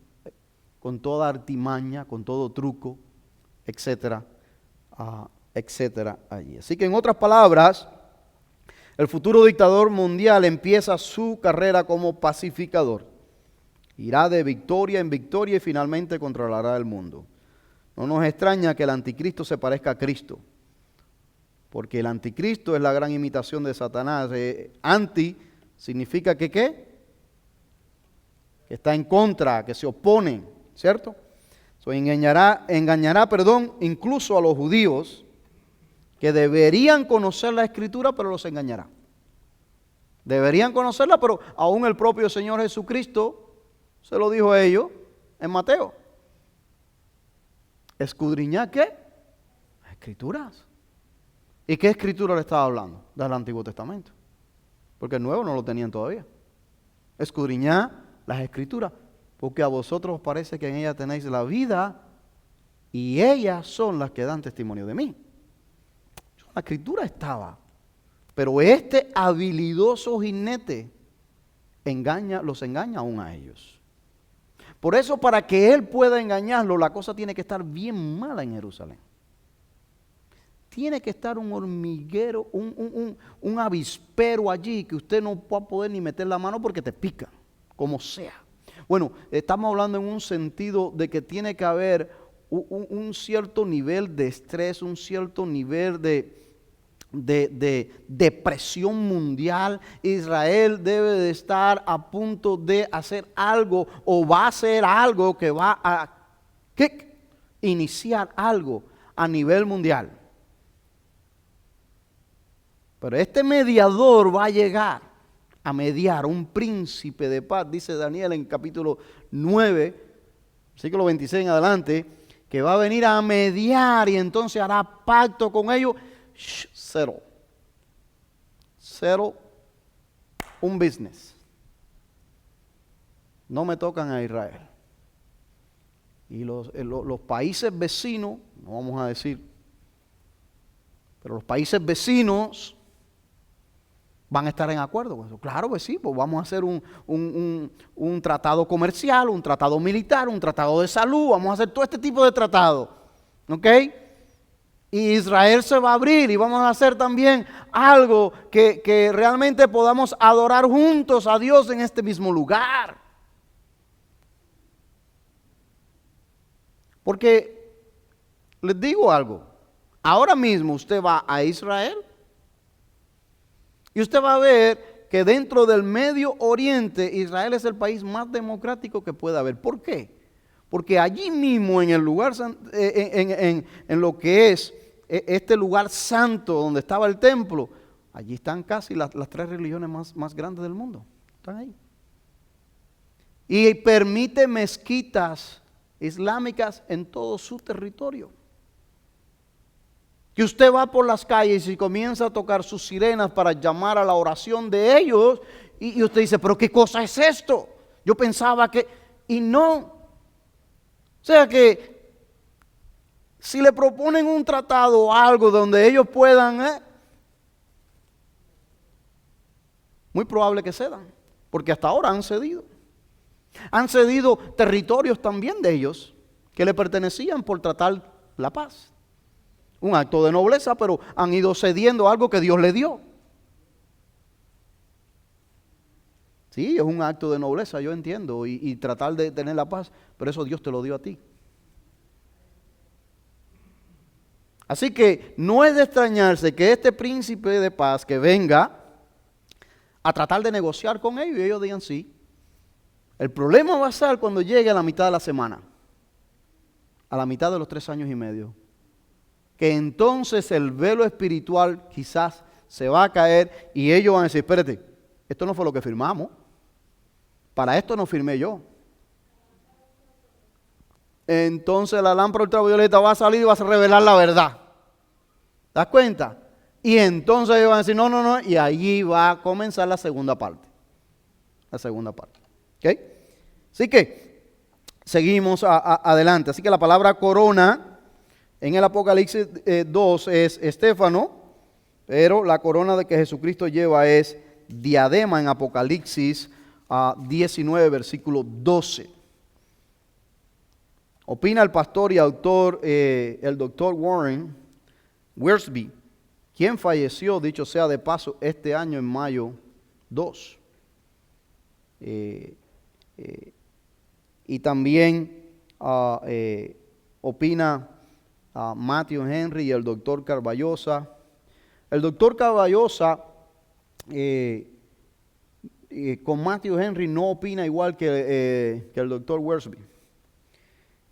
con toda artimaña, con todo truco, etcétera, etcétera allí. Así que en otras palabras, el futuro dictador mundial empieza su carrera como pacificador. Irá de victoria en victoria y finalmente controlará el mundo. No nos extraña que el anticristo se parezca a Cristo, porque el anticristo es la gran imitación de Satanás. Anti significa que ¿qué? Que está en contra, que se opone, ¿cierto? Engañará, incluso a los judíos que deberían conocer la Escritura, pero los engañará. Deberían conocerla, pero aún el propio Señor Jesucristo se lo dijo a ellos en Mateo. ¿Escudriñad qué? Las Escrituras. ¿Y qué Escritura le estaba hablando? Del Antiguo Testamento. Porque el Nuevo no lo tenían todavía. Escudriñad las Escrituras, porque a vosotros os parece que en ellas tenéis la vida y ellas son las que dan testimonio de mí. La Escritura estaba, pero este habilidoso jinete los engaña aún a ellos. Por eso, para que él pueda engañarlo, la cosa tiene que estar bien mala en Jerusalén. Tiene que estar un hormiguero, un avispero allí que usted no va a poder ni meter la mano porque te pica, como sea. Bueno, estamos hablando en un sentido de que tiene que haber un cierto nivel de estrés, un cierto nivel de depresión mundial. Israel debe de estar a punto de hacer algo o va a hacer algo que va a iniciar algo a nivel mundial. Pero este mediador va a llegar a mediar, un príncipe de paz, dice Daniel en capítulo 9, versículo 26 en adelante, que va a venir a mediar y entonces hará pacto con ellos. Cero, un business. No me tocan a Israel. Y los países vecinos, no vamos a decir, pero los países vecinos van a estar en acuerdo con eso. Claro que sí, pues vamos a hacer un tratado comercial, un tratado militar, un tratado de salud, vamos a hacer todo este tipo de tratado. ¿Ok? Y Israel se va a abrir y vamos a hacer también algo que realmente podamos adorar juntos a Dios en este mismo lugar. Porque les digo algo, ahora mismo usted va a Israel y usted va a ver que dentro del Medio Oriente Israel es el país más democrático que puede haber. ¿Por qué? Porque allí mismo en el lugar, en lo que es este lugar santo donde estaba el templo, allí están casi las tres religiones más grandes del mundo. Están ahí. Y permite mezquitas islámicas en todo su territorio. Que usted va por las calles y comienza a tocar sus sirenas para llamar a la oración de ellos y usted dice, pero ¿qué cosa es esto? Yo pensaba que... Y no. O sea que si le proponen un tratado o algo donde ellos puedan, muy probable que cedan, porque hasta ahora han cedido. Han cedido territorios también de ellos que le pertenecían por tratar la paz. Un acto de nobleza, pero han ido cediendo algo que Dios le dio. Sí, es un acto de nobleza, yo entiendo, y tratar de tener la paz, pero eso Dios te lo dio a ti. Así que no es de extrañarse que este príncipe de paz que venga a tratar de negociar con ellos y ellos digan sí. El problema va a ser cuando llegue a la mitad de la semana, a la mitad de los 3 años y medio. Que entonces el velo espiritual quizás se va a caer y ellos van a decir, espérate, esto no fue lo que firmamos, para esto no firmé yo. Entonces la lámpara ultravioleta va a salir y va a revelar la verdad. ¿Te das cuenta? Y entonces ellos van a decir, no, y allí va a comenzar la segunda parte. La segunda parte. ¿Ok? Así que seguimos adelante. Así que la palabra corona en el Apocalipsis 2 es estéfano, pero la corona de que Jesucristo lleva es diadema en Apocalipsis 19, versículo 12. Opina el pastor y autor, el doctor Warren Wiersbe, quien falleció, dicho sea de paso, este año en mayo 2. Y también opina Matthew Henry y el doctor Carballosa. El doctor Carballosa con Matthew Henry no opina igual que el doctor Wiersbe.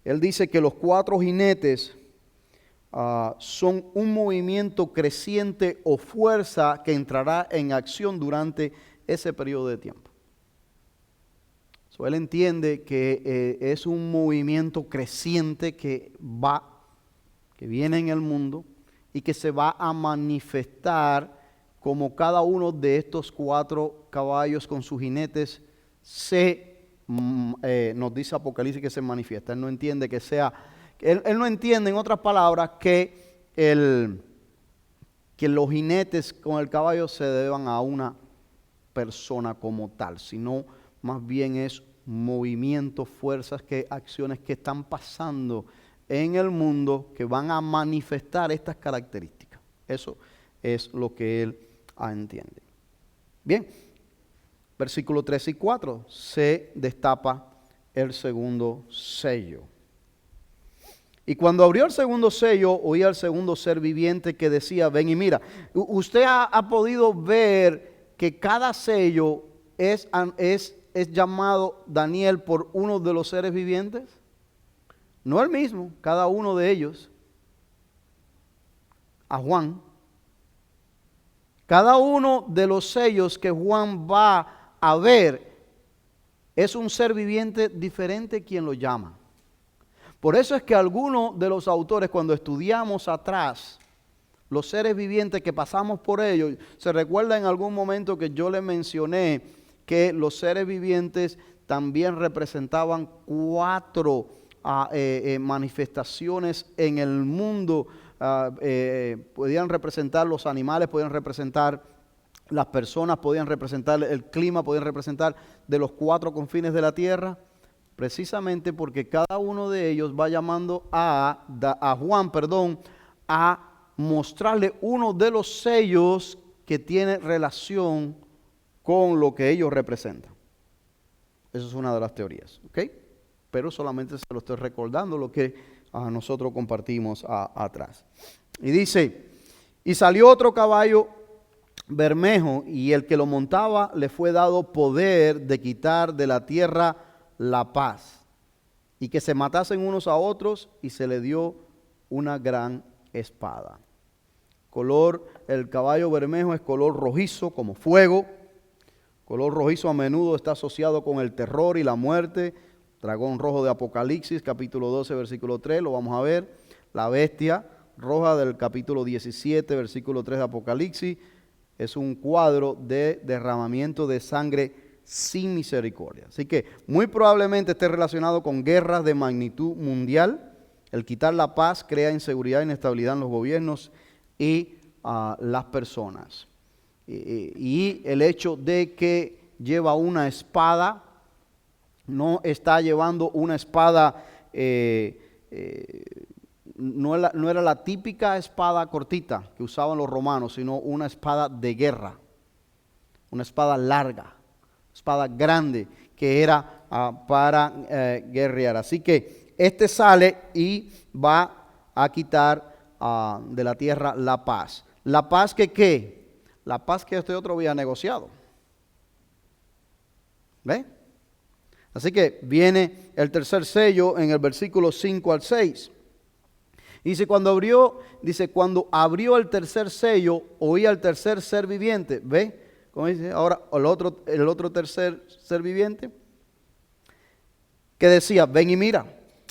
Él dice que los 4 jinetes son un movimiento creciente o fuerza que entrará en acción durante ese periodo de tiempo. Él entiende que es un movimiento creciente que viene en el mundo y que se va a manifestar como cada uno de estos 4 caballos con sus jinetes nos dice Apocalipsis que se manifiesta. Él no entiende que sea, él no entiende en otras palabras que los jinetes con el caballo se deban a una persona como tal, sino más bien es movimientos, fuerzas, acciones que están pasando en el mundo que van a manifestar estas características. Eso es lo que él entiende. Bien, versículos 3 y 4, se destapa el segundo sello. Y cuando abrió el segundo sello, oí al segundo ser viviente que decía, ven y mira. Usted ha podido ver que cada sello es llamado Daniel por uno de los seres vivientes. No el mismo, cada uno de ellos. A Juan. Cada uno de los sellos que Juan va a ver es un ser viviente diferente quien lo llama. Por eso es que algunos de los autores, cuando estudiamos atrás los seres vivientes que pasamos por ellos, se recuerda en algún momento que yo le mencioné que los seres vivientes también representaban 4 manifestaciones en el mundo. Podían representar los animales, podían representar las personas, podían representar el clima, podían representar de los 4 confines de la tierra. Precisamente porque cada uno de ellos va llamando a Juan, a mostrarle uno de los sellos que tiene relación con lo que ellos representan. Esa es una de las teorías, ¿ok? Pero solamente se lo estoy recordando lo que nosotros compartimos atrás. Y dice, y salió otro caballo bermejo, y el que lo montaba le fue dado poder de quitar de la tierra la paz, y que se matasen unos a otros, y se le dio una gran espada. El caballo bermejo es color rojizo como fuego. Color rojizo a menudo está asociado con el terror y la muerte. Dragón rojo de Apocalipsis, capítulo 12, versículo 3, lo vamos a ver. La bestia roja del capítulo 17, versículo 3 de Apocalipsis, es un cuadro de derramamiento de sangre sin misericordia. Así que muy probablemente esté relacionado con guerras de magnitud mundial. El quitar la paz crea inseguridad e inestabilidad en los gobiernos y las personas. Y el hecho de que lleva una espada, no está llevando una espada, no era la típica espada cortita que usaban los romanos, sino una espada de guerra, una espada larga, espada grande que era para guerrear. Así que este sale y va a quitar de la tierra la paz. La paz que ¿qué? La paz que este otro había negociado. ¿Ve? Así que viene el tercer sello en el versículo 5 al 6. Dice, cuando abrió el tercer sello, oí al tercer ser viviente. ¿Ve? Como dice ahora el otro tercer ser viviente, que decía, ven y mira.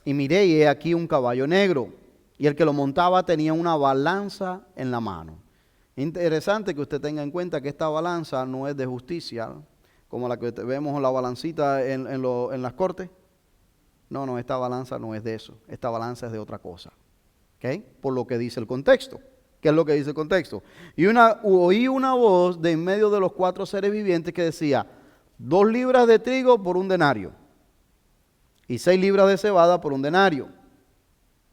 Y miré, y he aquí un caballo negro, y el que lo montaba tenía una balanza en la mano. Interesante que usted tenga en cuenta que esta balanza no es de justicia, como la que vemos la balancita en las cortes. No, esta balanza no es de eso. Esta balanza es de otra cosa. ¿Ok? Por lo que dice el contexto. ¿Qué es lo que dice el contexto? Y oí una voz de en medio de los 4 seres vivientes que decía, 2 libras de trigo por 1 denario, y 6 libras de cebada por 1 denario.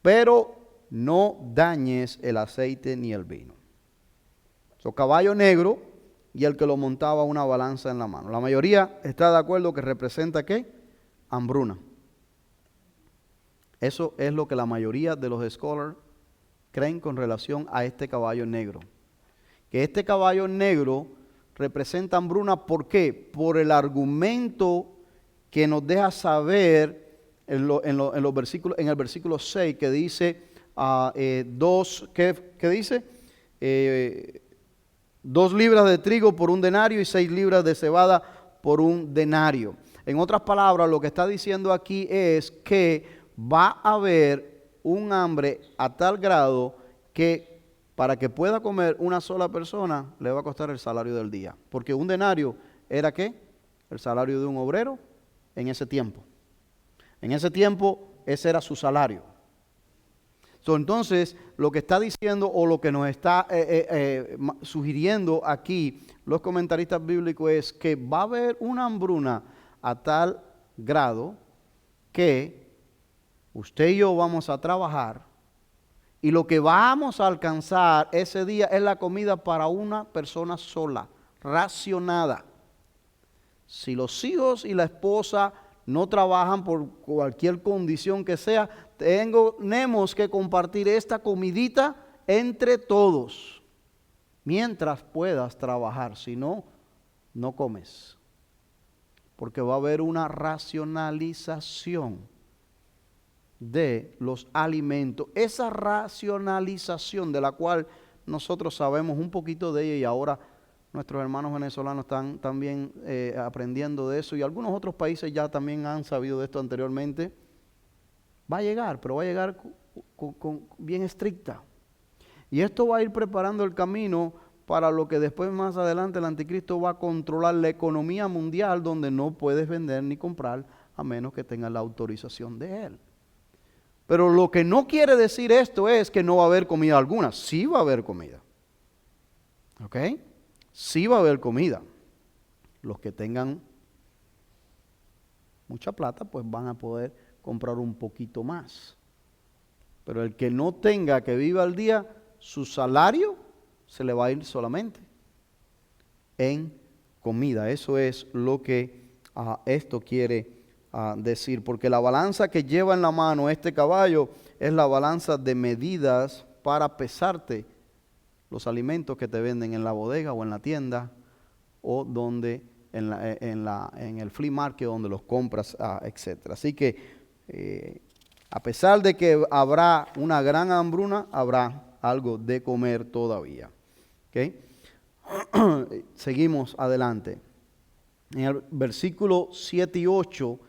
Pero no dañes el aceite ni el vino. Caballo negro, y el que lo montaba una balanza en la mano. La mayoría está de acuerdo que representa ¿qué? Hambruna. Eso es lo que la mayoría de los scholars creen con relación a este caballo negro. Que este caballo negro representa hambruna. ¿Por qué? Por el argumento que nos deja saber en los versículos, en el versículo 6, que dice ¿qué dice? 2 libras de trigo por 1 denario y 6 libras de cebada por 1 denario. En otras palabras, lo que está diciendo aquí es que va a haber un hambre a tal grado que para que pueda comer una sola persona le va a costar el salario del día. Porque 1 denario era ¿qué? El salario de un obrero en ese tiempo. En ese tiempo ese era su salario. Entonces, lo que está diciendo o lo que nos está sugiriendo aquí los comentaristas bíblicos es que va a haber una hambruna a tal grado que usted y yo vamos a trabajar y lo que vamos a alcanzar ese día es la comida para una persona sola, racionada. Si los hijos y la esposa no trabajan por cualquier condición que sea, tenemos que compartir esta comidita entre todos mientras puedas trabajar. Si no, no comes, porque va a haber una racionalización de los alimentos. Esa racionalización de la cual nosotros sabemos un poquito de ella y ahora nuestros hermanos venezolanos están también aprendiendo de eso y algunos otros países ya también han sabido de esto anteriormente. Va a llegar, pero va a llegar bien estricta. Y esto va a ir preparando el camino para lo que después más adelante el anticristo va a controlar la economía mundial, donde no puedes vender ni comprar a menos que tengas la autorización de él. Pero lo que no quiere decir esto es que no va a haber comida alguna. Sí va a haber comida. ¿Ok? Sí va a haber comida. Los que tengan mucha plata, pues van a poder comprar un poquito más. Pero el que no tenga, que viva al día, su salario se le va a ir solamente en comida. Eso es lo que esto quiere decir. Porque la balanza que lleva en la mano este caballo es la balanza de medidas para pesarte los alimentos que te venden en la bodega o en la tienda o donde en el flea market donde los compras, etc. Así que a pesar de que habrá una gran hambruna, habrá algo de comer todavía. ¿Okay? Seguimos adelante. En el versículo 7 y 8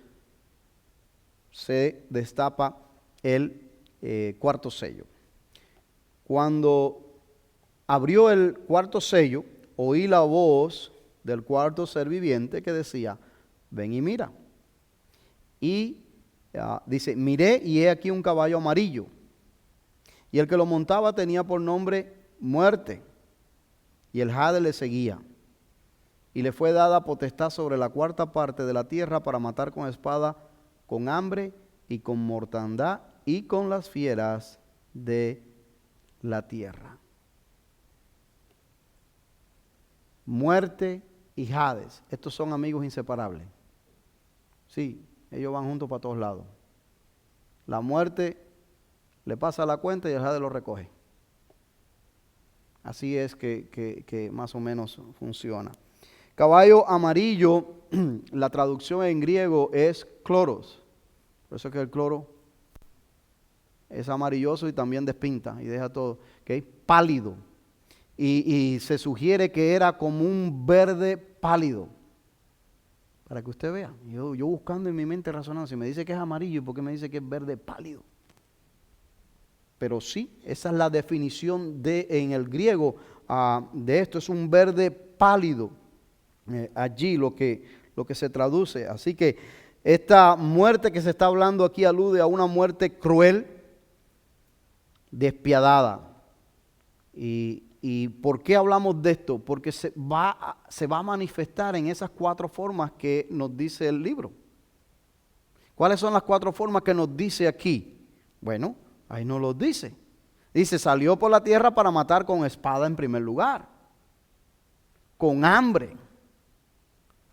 se destapa el cuarto sello. Cuando abrió el cuarto sello, oí la voz del cuarto ser viviente que decía, ven y mira. Y dice, miré y he aquí un caballo amarillo. Y el que lo montaba tenía por nombre Muerte. Y el jade le seguía. Y le fue dada potestad sobre la cuarta parte de la tierra para matar con espada, con hambre y con mortandad y con las fieras de la tierra. Muerte y Hades, estos son amigos inseparables. Sí, ellos van juntos para todos lados. La muerte le pasa la cuenta y el Hades lo recoge. Así es que más o menos funciona. Caballo amarillo, la traducción en griego es cloros. Por eso es que el cloro es amarilloso y también despinta y deja todo. ¿Okay? Pálido. Y se sugiere que era como un verde pálido. Para que usted vea. Yo buscando en mi mente razonando, si me dice que es amarillo, ¿por qué me dice que es verde pálido? Pero sí, esa es la definición en el griego de esto. Es un verde pálido. Allí lo que se traduce. Así que esta muerte que se está hablando aquí alude a una muerte cruel, despiadada. ¿Y por qué hablamos de esto? Porque se va a manifestar en esas 4 formas que nos dice el libro. ¿Cuáles son las 4 formas que nos dice aquí? Bueno, ahí nos lo dice. Dice, salió por la tierra para matar con espada en primer lugar. Con hambre.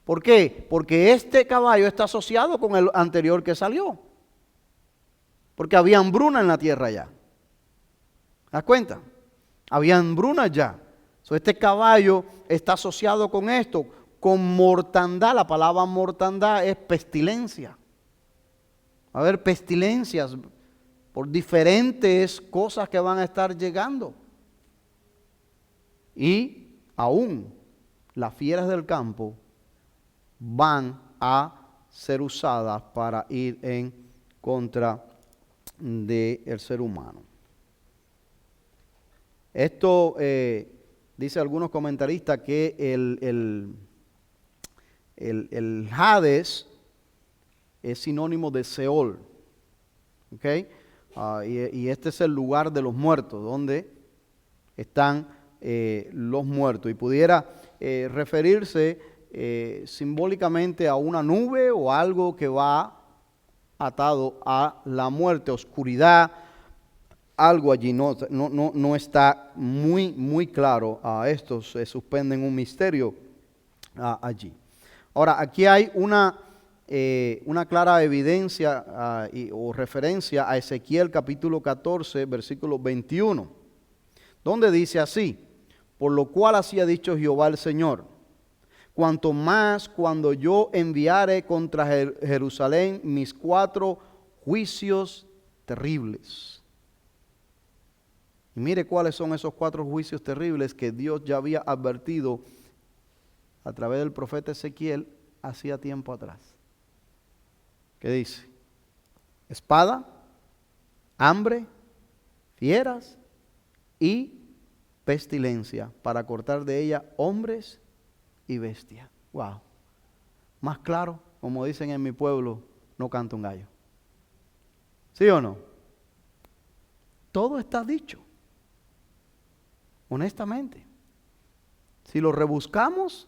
¿Por qué? Porque este caballo está asociado con el anterior que salió. Porque había hambruna en la tierra ya. ¿Te das cuenta? Había hambruna ya. Este caballo está asociado con esto, con mortandad. La palabra mortandad es pestilencia. Va a haber pestilencias por diferentes cosas que van a estar llegando. Y aún las fieras del campo van a ser usadas para ir en contra del ser humano. Esto dice algunos comentaristas que el Hades es sinónimo de Seol. ¿Okay? Y este es el lugar de los muertos, donde están los muertos. Y pudiera referirse simbólicamente a una nube o algo que va atado a la muerte, oscuridad, algo allí. No está muy claro. Esto se suspende en un misterio allí. Ahora, aquí hay una clara evidencia o referencia a Ezequiel capítulo 14, versículo 21, donde dice así: por lo cual así ha dicho Jehová el Señor, cuanto más cuando yo enviare contra Jerusalén mis 4 juicios terribles. Y mire cuáles son esos 4 juicios terribles que Dios ya había advertido a través del profeta Ezequiel hacía tiempo atrás. ¿Qué dice? Espada, hambre, fieras y pestilencia, para cortar de ella hombres y bestias. Wow. Más claro, como dicen en mi pueblo, no canta un gallo. ¿Sí o no? Todo está dicho. Honestamente. Si lo rebuscamos,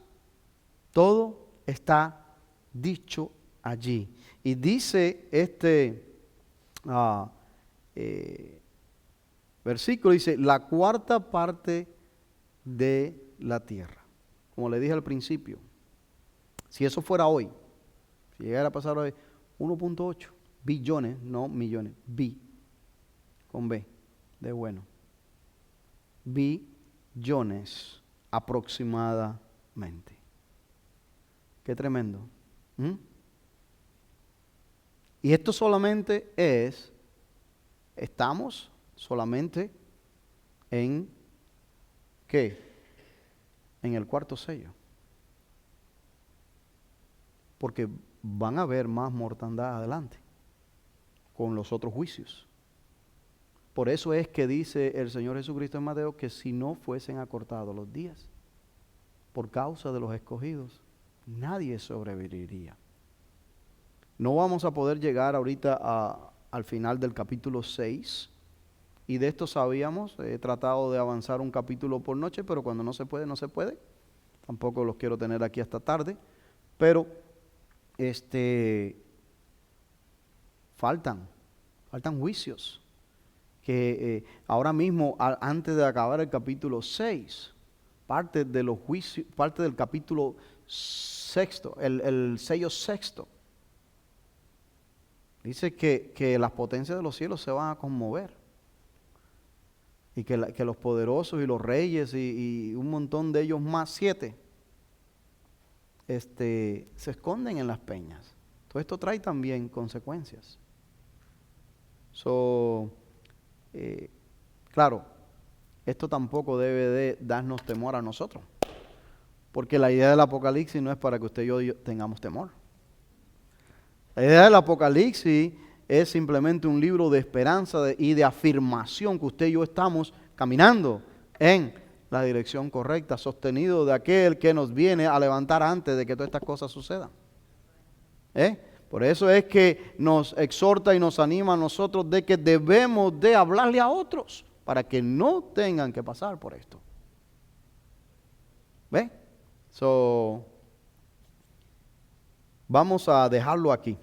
todo está dicho allí. Y dice este versículo, dice, la 4ª parte de la tierra. Como le dije al principio, si eso fuera hoy, si llegara a pasar hoy, 1.8 billones, no millones, con B, de bueno, billones aproximadamente. Qué tremendo. Y esto solamente estamos solamente en, ¿qué? En el 4º sello. Porque van a haber más mortandad adelante con los otros juicios. Por eso es que dice el Señor Jesucristo en Mateo que si no fuesen acortados los días por causa de los escogidos, nadie sobreviviría. No vamos a poder llegar ahorita al final del capítulo 6. Y de esto sabíamos. He tratado de avanzar un capítulo por noche, pero cuando no se puede, no se puede. Tampoco los quiero tener aquí hasta tarde. Pero faltan juicios. Que ahora mismo, antes de acabar el capítulo 6, parte de los juicios, parte del capítulo 6, el sello 6, dice que las potencias de los cielos se van a conmover. Y que los poderosos y los reyes y un montón de ellos más, 7, se esconden en las peñas. Todo esto trae también consecuencias. Claro, esto tampoco debe de darnos temor a nosotros. Porque la idea del Apocalipsis no es para que usted y yo tengamos temor. La idea del Apocalipsis es simplemente un libro de esperanza y de afirmación que usted y yo estamos caminando en la dirección correcta, sostenido de aquel que nos viene a levantar antes de que todas estas cosas sucedan. Por eso es que nos exhorta y nos anima a nosotros de que debemos de hablarle a otros para que no tengan que pasar por esto. ¿Ve? Vamos a dejarlo aquí.